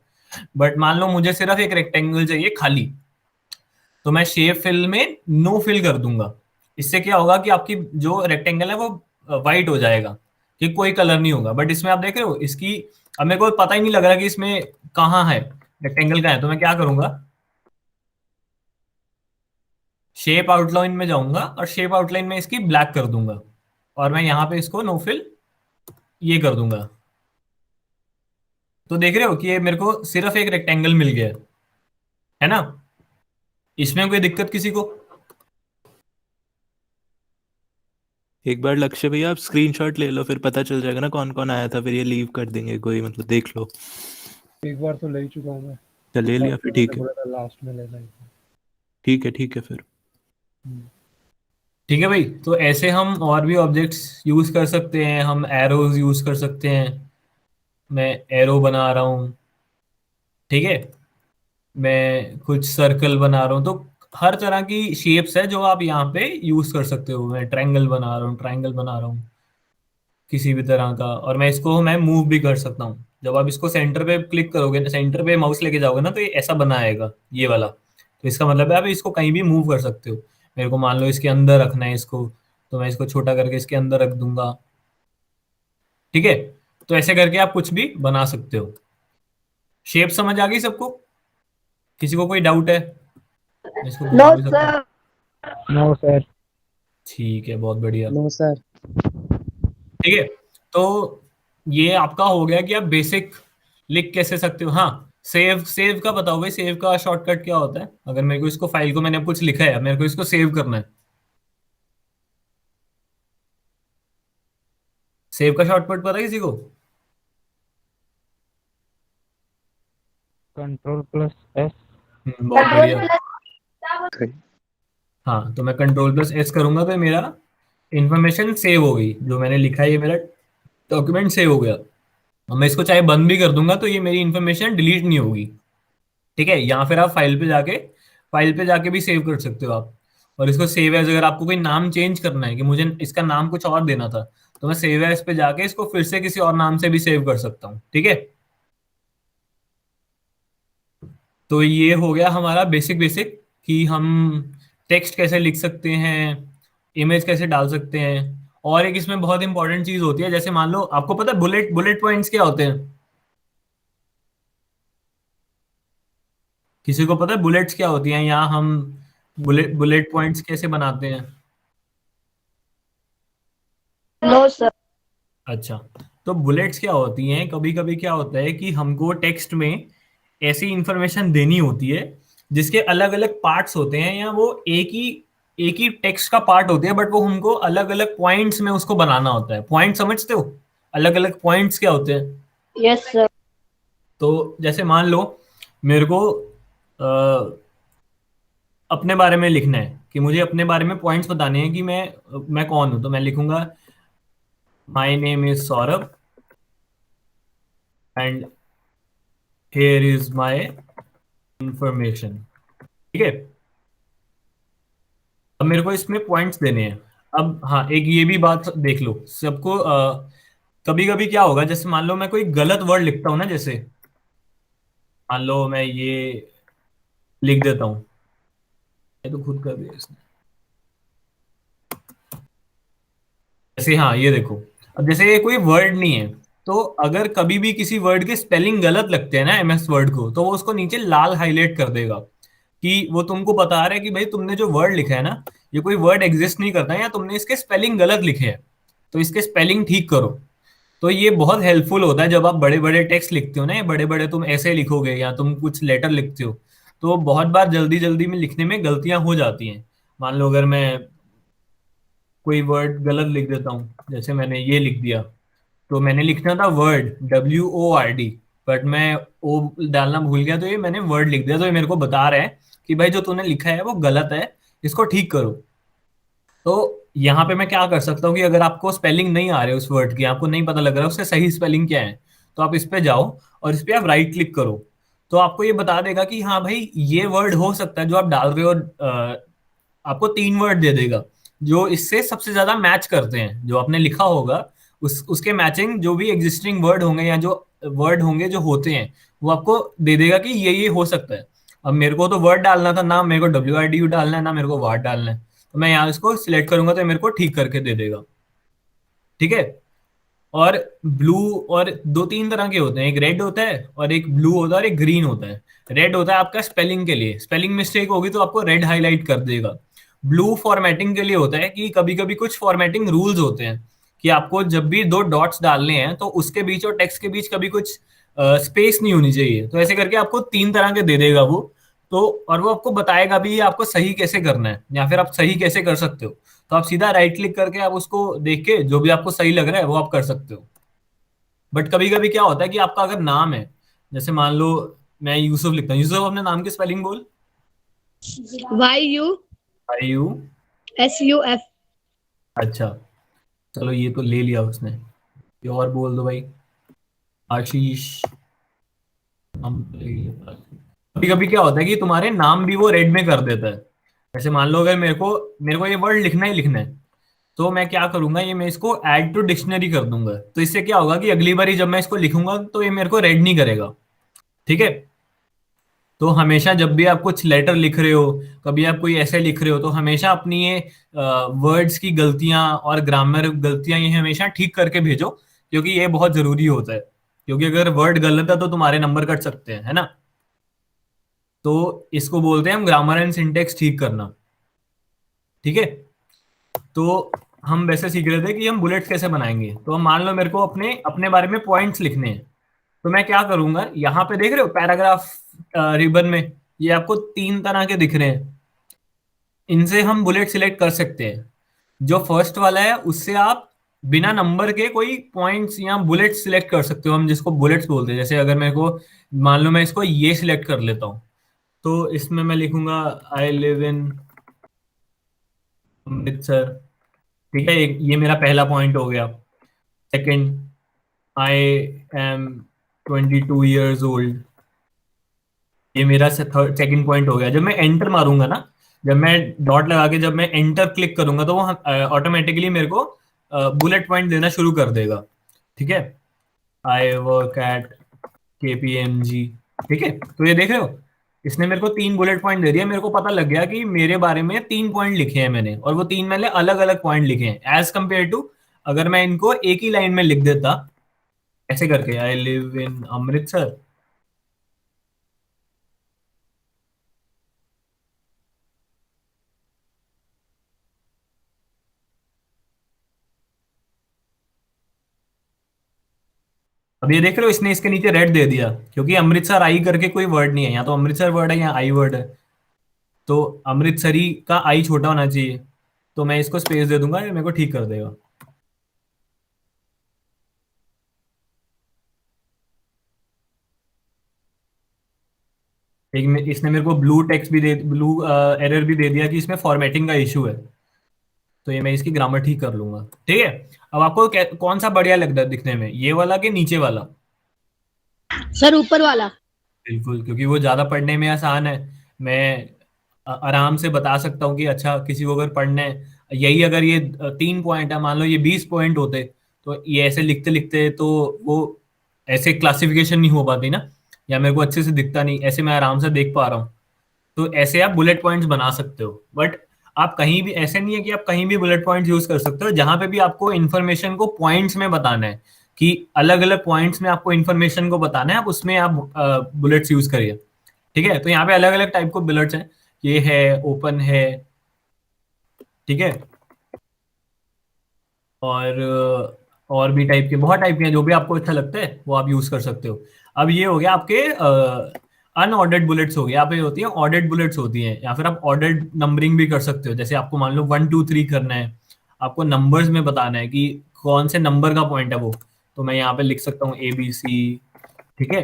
बट मान लो मुझे सिर्फ एक रेक्टेंगल चाहिए खाली, तो मैं शेप फिल में नो फिल कर दूंगा। इससे क्या होगा कि आपकी जो रेक्टेंगल है वो वाइट हो जाएगा, कि कोई कलर नहीं होगा। बट इसमें आप देख रहे हो इसकी, अब मेरे को पता ही नहीं लग रहा कि इसमें कहाँ है रेक्टेंगल कहाँ है। तो मैं क्या करूंगा, शेप आउटलाइन में जाऊंगा और शेप आउटलाइन में इसकी ब्लैक कर दूंगा, और मैं यहाँ पे इसको नो फिल ये कर दूंगा। तो देख रहे हो कि ये मेरे को सिर्फ एक रेक्टेंगल मिल गया है ना। इसमें कोई दिक्कत किसी को? एक बार लक्ष्य भैया आप स्क्रीनशॉट ले लो, फिर पता चल जाएगा ना कौन कौन आया था, फिर ये लीव कर देंगे कोई, मतलब देख लो। एक बार तो ले ही चुका हूँ मैं। चल ले लिया फिर, ठीक है बोला था लास्ट में लेना ही था। ठीक है फिर। ठीक है भाई, तो ऐसे हम और भी ऑब्जेक्ट्स यूज कर सकते हैं, हम एरोज यूज कर सकते हैं। मैं एरो बना रहा हूँ, ठीक है, मैं कुछ सर्कल बना रहा हूँ। तो हर तरह की शेप्स है जो आप यहाँ पे यूज कर सकते हो। मैं ट्रायंगल बना रहा हूँ, ट्रायंगल बना रहा हूँ किसी भी तरह का, और मैं इसको मैं मूव भी कर सकता हूँ। जब आप इसको सेंटर पे क्लिक करोगे, सेंटर पे माउस लेके जाओगे ना, तो ये ऐसा बना आएगा ये वाला। तो इसका मतलब है आप इसको कहीं भी मूव कर सकते हो। मेरे को मान लो इसके अंदर रखना है इसको, तो मैं इसको छोटा करके इसके अंदर रख दूंगा, ठीक है। तो ऐसे करके आप कुछ भी बना सकते हो। शेप समझ आ गई सबको? किसी को कोई डाउट है? मैं इसको नो घुमा भी सकता हूँ। सर। No sir. ठीक है, बहुत बढ़िया। No sir. ठीक है, तो ये आपका हो गया कि आप बेसिक लिख कैसे सकते हो। हाँ, सेव सेव का बताओ भाई, सेव का शॉर्टकट क्या होता है? अगर मेरे को इसको, फाइल को मैंने कुछ लिखा है, मेरे को इसको सेव करना है, सेव का शॉर्टकट पता है किसी को? Ctrl+S। बहुत बढ़िया। सही। हाँ, तो मैं Ctrl+S करूंगा तो मेरा इंफॉर्मेशन सेव हो गई, जो मैंने लिखा है ये मेरा डॉक्यूमेंट सेव हो गया। अब मैं इसको चाहे बंद भी कर दूंगा तो ये मेरी इंफॉर्मेशन डिलीट नहीं होगी, ठीक है। या फिर आप फाइल पे जाके भी सेव कर सकते हो आप। और इसको सेव एज, अगर आपको कोई नाम चेंज करना है कि मुझे इसका नाम कुछ और देना था, तो मैं सेव एज पे जाके इसको फिर से किसी और नाम से भी सेव कर सकता हूँ, ठीक है। तो ये हो गया हमारा बेसिक बेसिक, कि हम टेक्स्ट कैसे लिख सकते हैं, इमेज कैसे डाल सकते हैं। और एक इसमें बहुत इंपॉर्टेंट चीज होती है, जैसे मान लो आपको पता है बुलेट बुलेट पॉइंट्स क्या होते हैं? किसी को पता है बुलेट्स क्या होती हैं, या हम बुलेट बुलेट पॉइंट्स कैसे बनाते हैं? No sir. अच्छा, तो बुलेट्स क्या होती हैं, कभी कभी क्या होता है कि हमको टेक्स्ट में ऐसी इंफॉर्मेशन देनी होती है जिसके अलग अलग पार्ट्स होते हैं, या वो एक ही टेक्स्ट का पार्ट होते हैं, बट वो हमको अलग अलग पॉइंट्स में उसको बनाना होता है। पॉइंट समझते हो? अलग अलग पॉइंट्स क्या होते हैं? Yes sir. तो जैसे मान लो मेरे को अपने बारे में लिखना है, कि मुझे अपने बारे में पॉइंट्स बताने हैं कि मैं कौन हूं। तो मैं लिखूंगा my name is Saurabh and here is my information, ठीक है। अब मेरे को इसमें पॉइंट्स देने हैं। अब हाँ, एक ये भी बात देख लो सबको, कभी कभी क्या होगा, जैसे मान लो मैं कोई गलत वर्ड लिखता हूँ ना, जैसे मान लो मैं ये लिख देता हूँ, ये तो खुद कर दिया इसने। जैसे हाँ, ये देखो, अब जैसे ये कोई वर्ड नहीं है, तो अगर कभी भी किसी वर्ड के स्पेलिंग गलत लगते हैं ना MS वर्ड को, तो वो उसको नीचे लाल हाईलाइट कर देगा। कि वो तुमको बता रहा है कि भाई तुमने जो वर्ड लिखा है ना, ये कोई वर्ड एग्जिस्ट नहीं करता है, या तुमने इसके स्पेलिंग गलत लिखे हैं, तो इसके स्पेलिंग ठीक करो। तो ये बहुत हेल्पफुल होता है जब आप बड़े बड़े टेक्स्ट लिखते हो ना, बड़े बड़े तुम ऐसे लिखोगे या तुम कुछ लेटर लिखते हो, तो बहुत बार जल्दी जल्दी में लिखने में गलतियां हो जाती हैं। मान लो अगर मैं कोई वर्ड गलत लिख देता हूँ, जैसे मैंने ये लिख दिया, तो मैंने लिखना था वर्ड WORD, बट मैं ओ डालना भूल गया, तो ये मैंने वर्ड लिख दिया। तो ये मेरे को बता रहा है कि भाई जो तूने लिखा है वो गलत है, इसको ठीक करो। तो यहाँ पे मैं क्या कर सकता हूँ कि अगर आपको स्पेलिंग नहीं आ रहे उस वर्ड की, आपको नहीं पता लग रहा है उससे सही स्पेलिंग क्या है, तो आप इस पे जाओ और इस पे आप राइट क्लिक करो, तो आपको ये बता देगा कि हाँ भाई ये वर्ड हो सकता है जो आप डाल रहे हो। आपको 3 वर्ड दे देगा जो इससे सबसे ज्यादा मैच करते हैं, जो आपने लिखा होगा उसके मैचिंग जो भी एग्जिस्टिंग वर्ड होंगे या जो वर्ड होंगे जो होते हैं, वो आपको दे देगा कि ये हो सकता है। अब मेरे को तो वर्ड डालना था ना, मेरे को WRDU डालना है ना मेरे को वार्ड डालना है, तो मैं यहाँ इसको सिलेक्ट करूंगा तो ये मेरे को ठीक करके दे देगा। ठीक है। और ब्लू, और 2-3 तरह के होते हैं, एक रेड होता है और एक ब्लू होता है और एक ग्रीन होता है। रेड होता है आपका स्पेलिंग के लिए, स्पेलिंग मिस्टेक होगी तो आपको रेड हाईलाइट कर देगा। ब्लू फॉर्मेटिंग के लिए होता है कि कभी कभी कुछ फॉर्मेटिंग रूल्स होते हैं कि आपको जब भी 2 डॉट्स डालने हैं तो उसके बीच और टेक्स्ट के बीच कभी कुछ स्पेस नहीं होनी चाहिए, तो ऐसे करके आपको 3 तरह के दे देगा वो। तो और वो आपको बताएगा भी ये आपको सही कैसे करना है या फिर आप सही कैसे कर सकते हो। तो आप सीधा राइट क्लिक करके आप उसको देख के जो भी आपको सही लग रहा है वो आप कर सकते हो। बट कभी कभी क्या होता है कि आपका अगर नाम है, जैसे मान लो मैं यूसुफ लिखता हूँ, यूसुफ अपने नाम की स्पेलिंग बोल। YU SUF। अच्छा, चलो ये तो ले लिया उसने, ये और बोल दो भाई। आशीष। कभी कभी क्या होता है कि तुम्हारे नाम भी वो रेड में कर देता है। जैसे मान लो अगर मेरे को ये वर्ड लिखना ही लिखना है, तो मैं क्या करूंगा, ये मैं इसको ऐड टू डिक्शनरी कर दूंगा, तो इससे क्या होगा कि अगली बार जब मैं इसको लिखूंगा तो ये मेरे को रेड नहीं करेगा। ठीक है। तो हमेशा जब भी आप कुछ लेटर लिख रहे हो, कभी आप कोई ऐसे लिख रहे हो, तो हमेशा अपनी ये वर्ड्स की गलतियां और ग्रामर गलतियां ये हमेशा ठीक करके भेजो, क्योंकि ये बहुत जरूरी होता है। क्योंकि अगर वर्ड गलत है तो तुम्हारे नंबर कट सकते हैं, है ना। तो इसको बोलते हैं हम ग्रामर एंड सिंटेक्स ठीक करना। ठीक है। तो हम वैसे सीख रहे थे कि हम बुलेट्स कैसे बनाएंगे। तो हम मान लो मेरे को अपने अपने बारे में पॉइंट्स लिखने हैं, तो मैं क्या करूंगा, यहाँ पे देख रहे हो पैराग्राफ रिबन में ये आपको 3 तरह के दिख रहे हैं, इनसे हम बुलेट सिलेक्ट कर सकते हैं। जो फर्स्ट वाला है उससे आप बिना नंबर के कोई पॉइंट्स या बुलेट सिलेक्ट कर सकते हो, हम जिसको बुलेट्स बोलते हैं। जैसे अगर मेरे को मान लो मैं इसको ये सिलेक्ट कर लेता हूँ, तो इसमें मैं लिखूंगा आई लिव इन अमृतसर। ठीक है, ये मेरा पहला पॉइंट हो गया। Second, I am 22 years old, ये मेरा सेकंड पॉइंट हो गया। जब मैं एंटर मारूंगा ना, जब मैं डॉट लगा के जब मैं एंटर क्लिक करूंगा तो वो ऑटोमेटिकली मेरे को बुलेट पॉइंट देना शुरू कर देगा। ठीक है। I work at KPMG। ठीक है। तो ये देख रहे हो, इसने मेरे को 3 बुलेट पॉइंट दे दिया। मेरे को पता लग गया कि मेरे बारे में 3 पॉइंट लिखे हैं मैंने, और वो 3 मैंने अलग अलग पॉइंट लिखे हैं एज कंपेयर टू अगर मैं इनको एक ही लाइन में लिख देता ऐसे करके, आई लिव इन अमृतसर। अब ये देख रहे हो, इसने इसके नीचे रेड दे दिया क्योंकि अमृतसर आई करके कोई वर्ड नहीं है, या तो अमृतसर वर्ड है या आई वर्ड है। तो अमृतसरी का आई छोटा होना चाहिए, तो मैं इसको स्पेस दे दूंगा, ये मेरे को ठीक कर देगा। इसने मेरे को ब्लू एरर भी दे दिया कि इसमें फॉर्मेटिंग का इशू है, तो ये मैं इसकी ग्रामर ठीक कर लूंगा। ठीक है। अब आपको कौन सा बढ़िया लगता है दिखने में, ये वाला कि नीचे वाला? सर ऊपर वाला। बिल्कुल, क्योंकि वो ज्यादा पढ़ने में आसान है। मैं आराम से बता सकता हूँ कि अच्छा किसी को अगर पढ़ना है, यही अगर ये 3 पॉइंट है, मान लो ये 20 पॉइंट होते, तो ये ऐसे लिखते लिखते तो वो ऐसे क्लासिफिकेशन नहीं हो पाती ना, या मेरे को अच्छे से दिखता नहीं, ऐसे मैं आराम से देख पा रहा हूँ। तो ऐसे आप बुलेट पॉइंट्स बना सकते हो। बट आप कहीं भी, ऐसे नहीं है कि आप कहीं भी बुलेट पॉइंट्स यूज कर सकते हो, जहां पे भी आपको इन्फॉर्मेशन को पॉइंट्स में बताना है कि अलग अलग पॉइंट्स में आपको इन्फॉर्मेशन को बताना है, आप उसमें आप बुलेट्स यूज करिए। ठीक है, तो यहाँ पे अलग अलग टाइप के बुलेट्स हैं, ये है, ओपन है, ठीक है, और भी टाइप के, बहुत टाइप के हैं, जो भी आपको अच्छा लगता है वो आप यूज कर सकते हो। अब ये हो गया आपके अनऑर्डर्ड बुलेट्स हो गए, यहाँ पे होती है ऑर्डर्ड बुलेट्स होती हैं, या फिर आप ऑर्डर्ड नंबरिंग भी कर सकते हो। जैसे आपको मान लो 1 2 3 करना है, आपको नंबर्स में बताना है कि कौन से नंबर का पॉइंट है वो, तो मैं यहाँ पे लिख सकता हूँ ABC, ठीक है।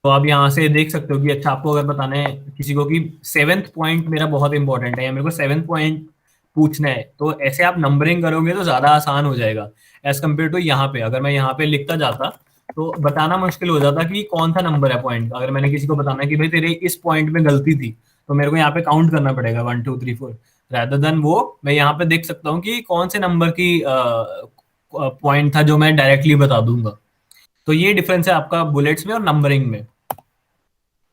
तो आप यहाँ से देख सकते हो कि अच्छा, आपको अगर बताना है किसी को कि 7th पॉइंट मेरा बहुत इंपॉर्टेंट है या मेरे को 7th पॉइंट पूछना है, तो ऐसे आप नंबरिंग करोगे तो ज्यादा आसान हो जाएगा एज कम्पेयर टू यहाँ पे। अगर मैं यहाँ पे लिखता जाता तो बताना मुश्किल हो जाता कि कौन सा नंबर है पॉइंट। अगर मैंने किसी को बताना है कि भाई तेरे इस पॉइंट में गलती थी, तो मेरे को यहाँ पे काउंट करना पड़ेगा 1 2 3 4, रादर देन वो मैं यहाँ पे देख सकता हूँ कि कौन से नंबर की पॉइंट था जो मैं डायरेक्टली बता दूंगा। तो ये डिफरेंस है आपका बुलेट्स में और नंबरिंग में,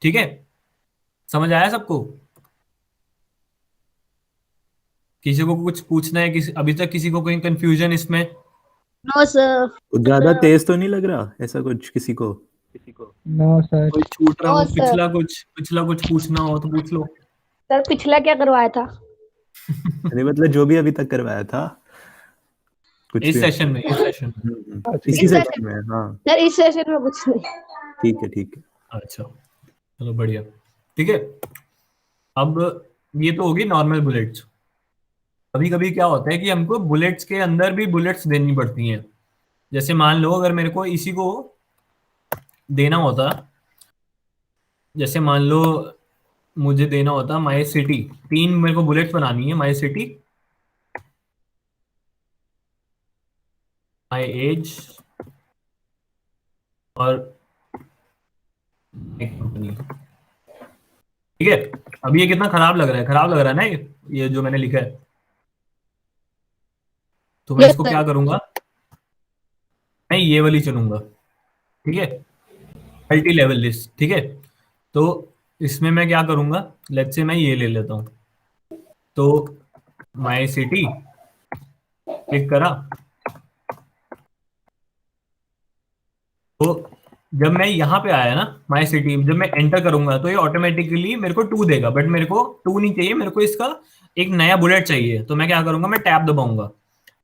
ठीक है। समझ आया सबको? किसी को कुछ पूछना है, किसी अभी तक किसी को कोई कंफ्यूजन इसमें? No sir. कुछ ज्यादा तेज तो नहीं लग रहा ऐसा कुछ किसी को? No sir. कोई छूट रहा हो, नो सर। पिछला कुछ पूछना हो तो पूछ लो। सर पिछला क्या करवाया था? नहीं मतलब जो भी अभी तक करवाया था कुछ इस भी। सेशन में इसी इस सेशन सेशन में, हाँ सर, इस सेशन में कुछ नहीं। ठीक है ठीक है। अच्छा, चलो बढ़िया, ठीक है। अब ये तो होगी नॉर्मल बुलेट्स। कभी कभी क्या होता है कि हमको बुलेट्स के अंदर भी बुलेट्स देनी पड़ती हैं। जैसे मान लो अगर मेरे को इसी को देना होता, जैसे मान लो मुझे देना होता माई सिटी, 3 मेरे को बुलेट्स बनानी है, माई सिटी, माई एज और एक कंपनी, ठीक है। अब ये कितना खराब लग रहा है, खराब लग रहा है ना ये जो मैंने लिखा है। तो मैं यस इसको सर। क्या करूंगा, मैं ये वाली चुनूंगा, ठीक है, मल्टी लेवल लिस्ट, ठीक है। तो इसमें मैं क्या करूंगा, लेट्स से मैं ये ले लेता हूं, तो माई सिटी क्लिक करा, तो जब मैं यहाँ पे आया ना माई सिटी, जब मैं एंटर करूंगा तो ये ऑटोमेटिकली मेरे को 2 देगा, बट मेरे को 2 नहीं चाहिए, मेरे को इसका एक नया बुलेट चाहिए। तो मैं क्या करूंगा, मैं टैब दबाऊंगा।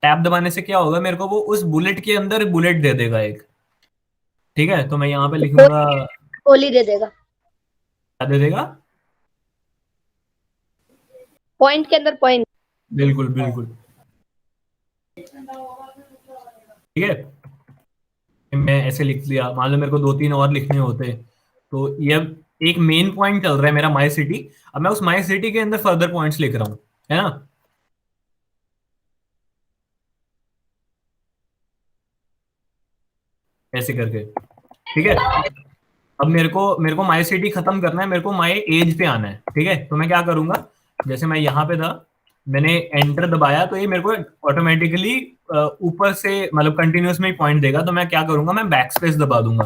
टैब दबाने से क्या होगा, मेरे को वो उस बुलेट के अंदर बुलेट दे देगा एक, ठीक है। तो मैं यहाँ पे लिखूंगा, गोली दे देगा, क्या दे देगा? पॉइंट के अंदर पॉइंट। बिल्कुल बिल्कुल, ठीक है। मैं ऐसे लिख लिया, मान लो मेरे को 2 3 और लिखने होते, तो ये अब एक मेन पॉइंट चल रहा है मेरा माई सिटी। अब मैं उस माई सिटी के अंदर फर्दर पॉइंट्स लिख रहा हूँ, है ना। ऐसे करके, ठीक है। अब मेरे को माई सिटी खत्म करना है, मेरे को माई एज पे आना है, ठीक है। तो मैं क्या करूंगा, जैसे मैं यहाँ पे था, मैंने एंटर दबाया तो ये मेरे को ऑटोमेटिकली ऊपर से मतलब कंटिन्यूस में ही पॉइंट देगा। तो मैं क्या करूंगा, मैं बैक स्पेस दबा दूंगा।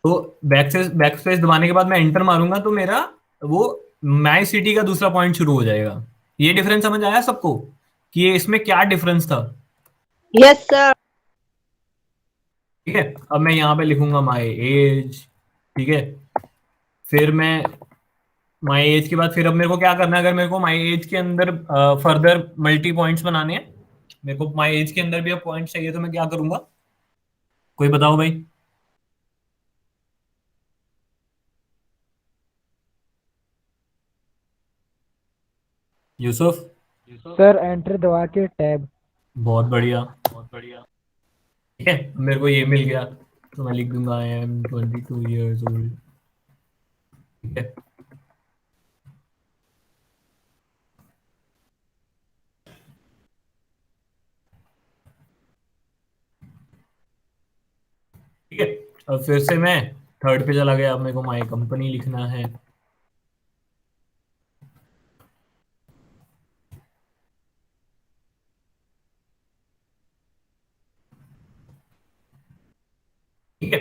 तो बैक स्पेस दबाने के बाद मैं एंटर मारूंगा तो मेरा वो माई सिटी का दूसरा पॉइंट शुरू हो जाएगा। ये डिफरेंस समझ आया सबको कि ये इसमें क्या डिफरेंस था? Yes sir. ठीक है। अब मैं यहाँ पे लिखूंगा माई एज, ठीक है। फिर मैं माई एज के बाद फिर अब मेरे को क्या करना है, अगर मेरे को माई एज के अंदर फर्दर मल्टी पॉइंट्स बनाने हैं, मेरे को माई एज के अंदर भी अब पॉइंट्स चाहिए, तो मैं क्या करूंगा, कोई बताओ भाई? यूसुफ? सर एंटर दबा के टैब। बहुत बढ़िया, बहुत बढ़िया, ठीक है। मेरे को ये मिल गया, तो मैं लिख दूंगा आई एम 22 years old, ठीक है। ठीक है। अब फिर से मैं थर्ड पे चला गया, अब मेरे को माई कंपनी लिखना है, ठीक है।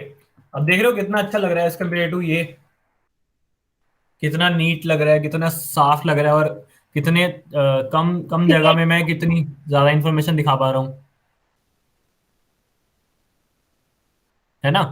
अब देख रहे हो कितना अच्छा लग रहा है एज कम्पेयर टू ये, कितना नीट लग रहा है, कितना साफ लग रहा है, और कितने कम कम जगह में मैं कितनी ज्यादा इंफॉर्मेशन दिखा पा रहा हूँ। है ना।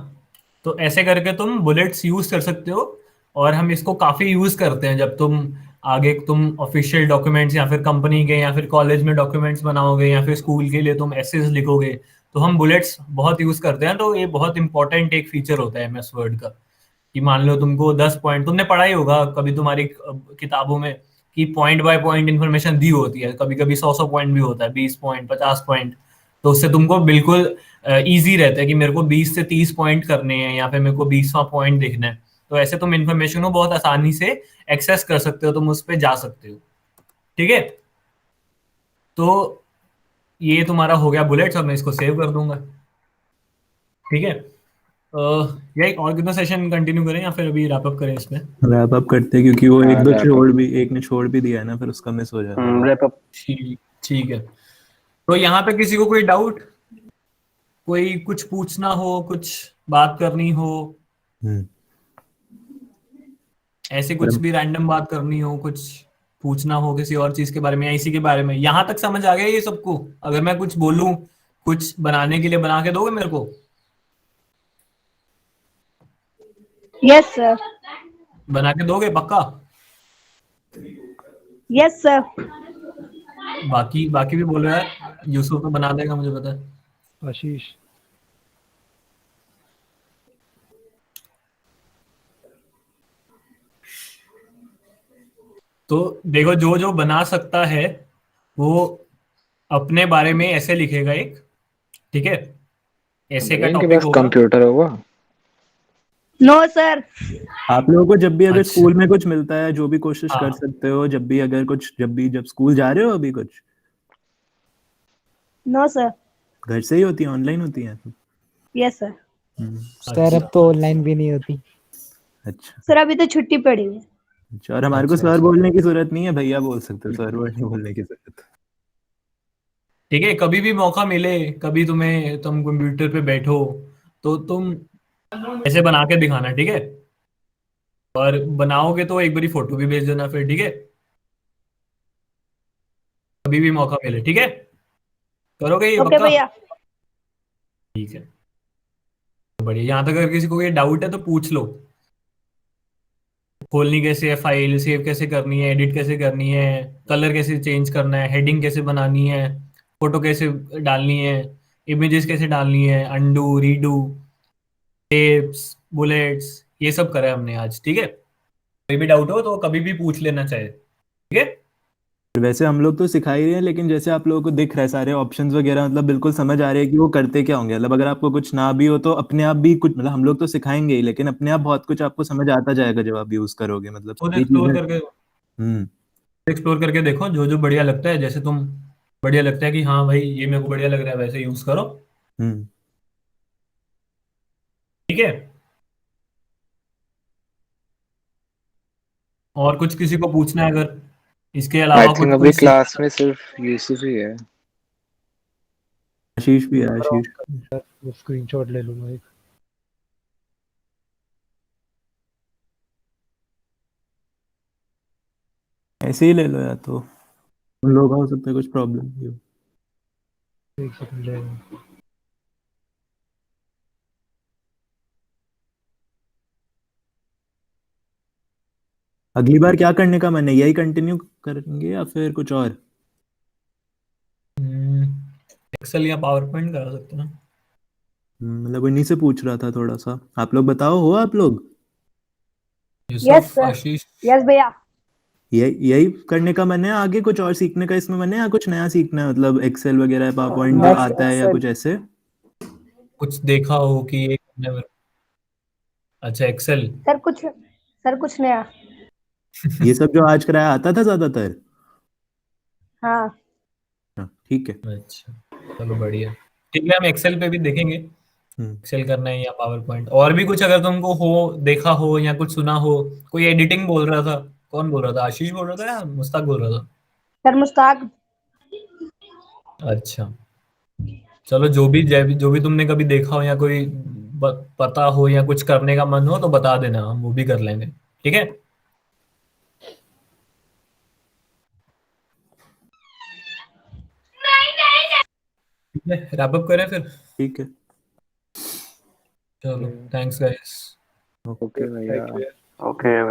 तो ऐसे करके तुम बुलेट्स यूज कर सकते हो, और हम इसको काफी यूज करते हैं जब तुम आगे तुम ऑफिशियल डॉक्यूमेंट्स या फिर कंपनी के या फिर कॉलेज में डॉक्यूमेंट्स बनाओगे या फिर स्कूल के लिए तुम एसेस लिखोगे, तो हम बुलेट्स बहुत यूज करते हैं। तो ये बहुत इंपॉर्टेंट एक फीचर होता है एमएस वर्ड का, कि मान लो तुमको 10 पॉइंट, तुमने पढ़ा ही होगा कभी तुम्हारी किताबों में, कि पॉइंट बाय पॉइंट इन्फॉर्मेशन दी होती है, कभी कभी 100 पॉइंट भी होता है, 20 पॉइंट, 50 पॉइंट। तो उससे तुमको बिल्कुल इजी रहता है कि मेरे को 20 से 30 पॉइंट करने हैं या फिर मेरे को 20वां पॉइंट देखना है। तो ऐसे तुम इन्फॉर्मेशन को बहुत आसानी से एक्सेस कर सकते हो, तुम उस पर जा सकते हो। ठीक है, तो ये तुम्हारा हो गया बुलेट्स, और मैं इसको सेव कर दूंगा। ठीक है, यही और कितना सेशन कंटिन्यू करें या फिर अभी रैप अप करें इसमें? रैप अप करते हैं, क्योंकि वो एक दो wrap up. छोड़ भी, एक ने छोड़ भी दिया है ना, फिर उसका मिस हो जाएगा। Wrap up. ठीक ठीक है, तो यहाँ पे किसी को कोई डाउट, कोई कुछ पूछना हो, कुछ बात करनी हो, हम्म। ऐसे कुछ भी रैंडम बात करनी हो, कुछ पूछना हो किसी और चीज के बारे में या इसी के बारे में, यहाँ तक समझ आ गया ये सबको? अगर मैं कुछ बोलूं कुछ बनाने के लिए, बना के दोगे मेरे को? Yes sir. बना के दोगे पक्का? Yes sir. बाकी बाकी भी बोलो यार, यूसुफ तो बना देगा मुझे पता है। आशीष तो देखो, जो जो बना सकता है वो अपने बारे में ऐसे लिखेगा एक, ठीक है, ऐसे का इनके टॉपिक पास होगा। कंप्यूटर होगा? No sir. आप लोगों को जब भी अगर अच्छा। स्कूल में कुछ मिलता है, जो भी कोशिश हाँ। कर सकते हो, जब भी अगर कुछ, जब स्कूल जा रहे हो अभी कुछ, नो सर। घर से ही होती है, ऑनलाइन होती है? Yes sir. सर अब तो ऑनलाइन भी नहीं होती। अच्छा सर अभी तो छुट्टी पड़ी है। अच्छा, और हमारे को अच्छा, सर अच्छा। बोलने की जरूरत नहीं है, भैया बोल सकते हो, सर वर्ड नहीं बोलने की जरूरत। ठीक है, कभी भी मौका मिले, कभी तुम कंप्यूटर पे बैठो तो तुम ऐसे बना के दिखाना, ठीक है। और बनाओगे तो एक बारी फोटो भी भेज देना फिर, ठीक है, कभी भी मौका मिले, ठीक है। करोगे ये ओके पक्का? भैया। ठीक है, बढ़िया। यहाँ तक अगर किसी को ये डाउट है तो पूछ लो, खोलनी कैसे है फाइल, सेव कैसे करनी है, एडिट कैसे करनी है, कलर कैसे चेंज करना है, हेडिंग कैसे बनानी है, फोटो कैसे डालनी है, इमेजेस कैसे डालनी है, अंडू रीडू, टेप्स, बुलेट्स, ये सब करा है हमने आज, ठीक है। कोई भी डाउट हो तो कभी भी पूछ लेना चाहे, ठीक है। वैसे हम लोग तो सिखा ही रहे हैं, लेकिन जैसे आप लोगों को दिख रहा है सारे ऑप्शंस वगैरह, मतलब बिल्कुल समझ आ रहे हैं कि वो करते क्या होंगे। मतलब अगर आपको कुछ ना भी हो तो अपने आप भी कुछ, मतलब हम लोग तो सिखाएंगे ही, लेकिन अपने आप बहुत कुछ आपको समझ आता जाएगा जब आप यूज करोगे, मतलब खुद सारी चीजें। हम्म। एक्सप्लोर करके देखो, जो जो बढ़िया लगता है, जैसे तुम बढ़िया लगता है कि हाँ भाई ये मेरे को बढ़िया लग रहा है, वैसे यूज करो, हम्म। ठीक है। और कुछ किसी को पूछना है अगर इसके आई अलावा थिंक कुछ अभी कोई क्लास में सिर्फ यूसुफ ही है। आशीष भी है, आशीष। वो स्क्रीनशॉट ले लूंगा एक। ऐसे ही ले लो, या तो उन लोगों का हो सकता है कुछ प्रॉब्लम भी हो। एक सेकंड ले लूं। अगली बार क्या करने का मन है, यही कंटिन्यू करेंगे या फिर कुछ और? एक्सेल या पावर पॉइंट करा सकते हैं। मतलब उन्हीं से पूछ रहा था थोड़ा सा, आप लोग बताओ, हो आप लोग? Yes Yusuf, sir. Ashish. Yes भैया। यही करने का मन है, आगे कुछ और सीखने का इसमें मन है, या कुछ नया सीखना है, मतलब एक्सेल वगैरह पावर पॉइंट बस आता है या एक्सेल। कुछ ऐसे? कुछ देखा हो कि ये अच्छा, एक्सेल। सर कुछ नया। ये सब जो आज कराया आता था ज्यादातर? हाँ। हाँ, ठीक है। अच्छा, चलो बढ़िया। ठीक है, हम एक्सेल पे भी देखेंगे, हम्म। एक्सेल करना है या पावर पॉइंट। और भी कुछ अगर तुमको हो, देखा हो या कुछ सुना हो, कोई एडिटिंग बोल रहा था, कौन बोल रहा था, आशीष बोल रहा था या मुस्ताक बोल रहा था? सर मुस्ताक। अच्छा, चलो, जो भी तुमने कभी देखा हो या कोई पता हो या कुछ करने का मन हो तो बता देना, हम वो भी कर लेंगे, ठीक है। ठीक है, रैप अप करें फिर। ठीक है। चलो थैंक्स गाइस। ओके भैया, okay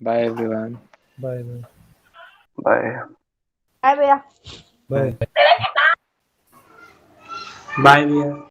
bye everyone. Bye bye bye. Bye भैया। बाय। बाय भैया।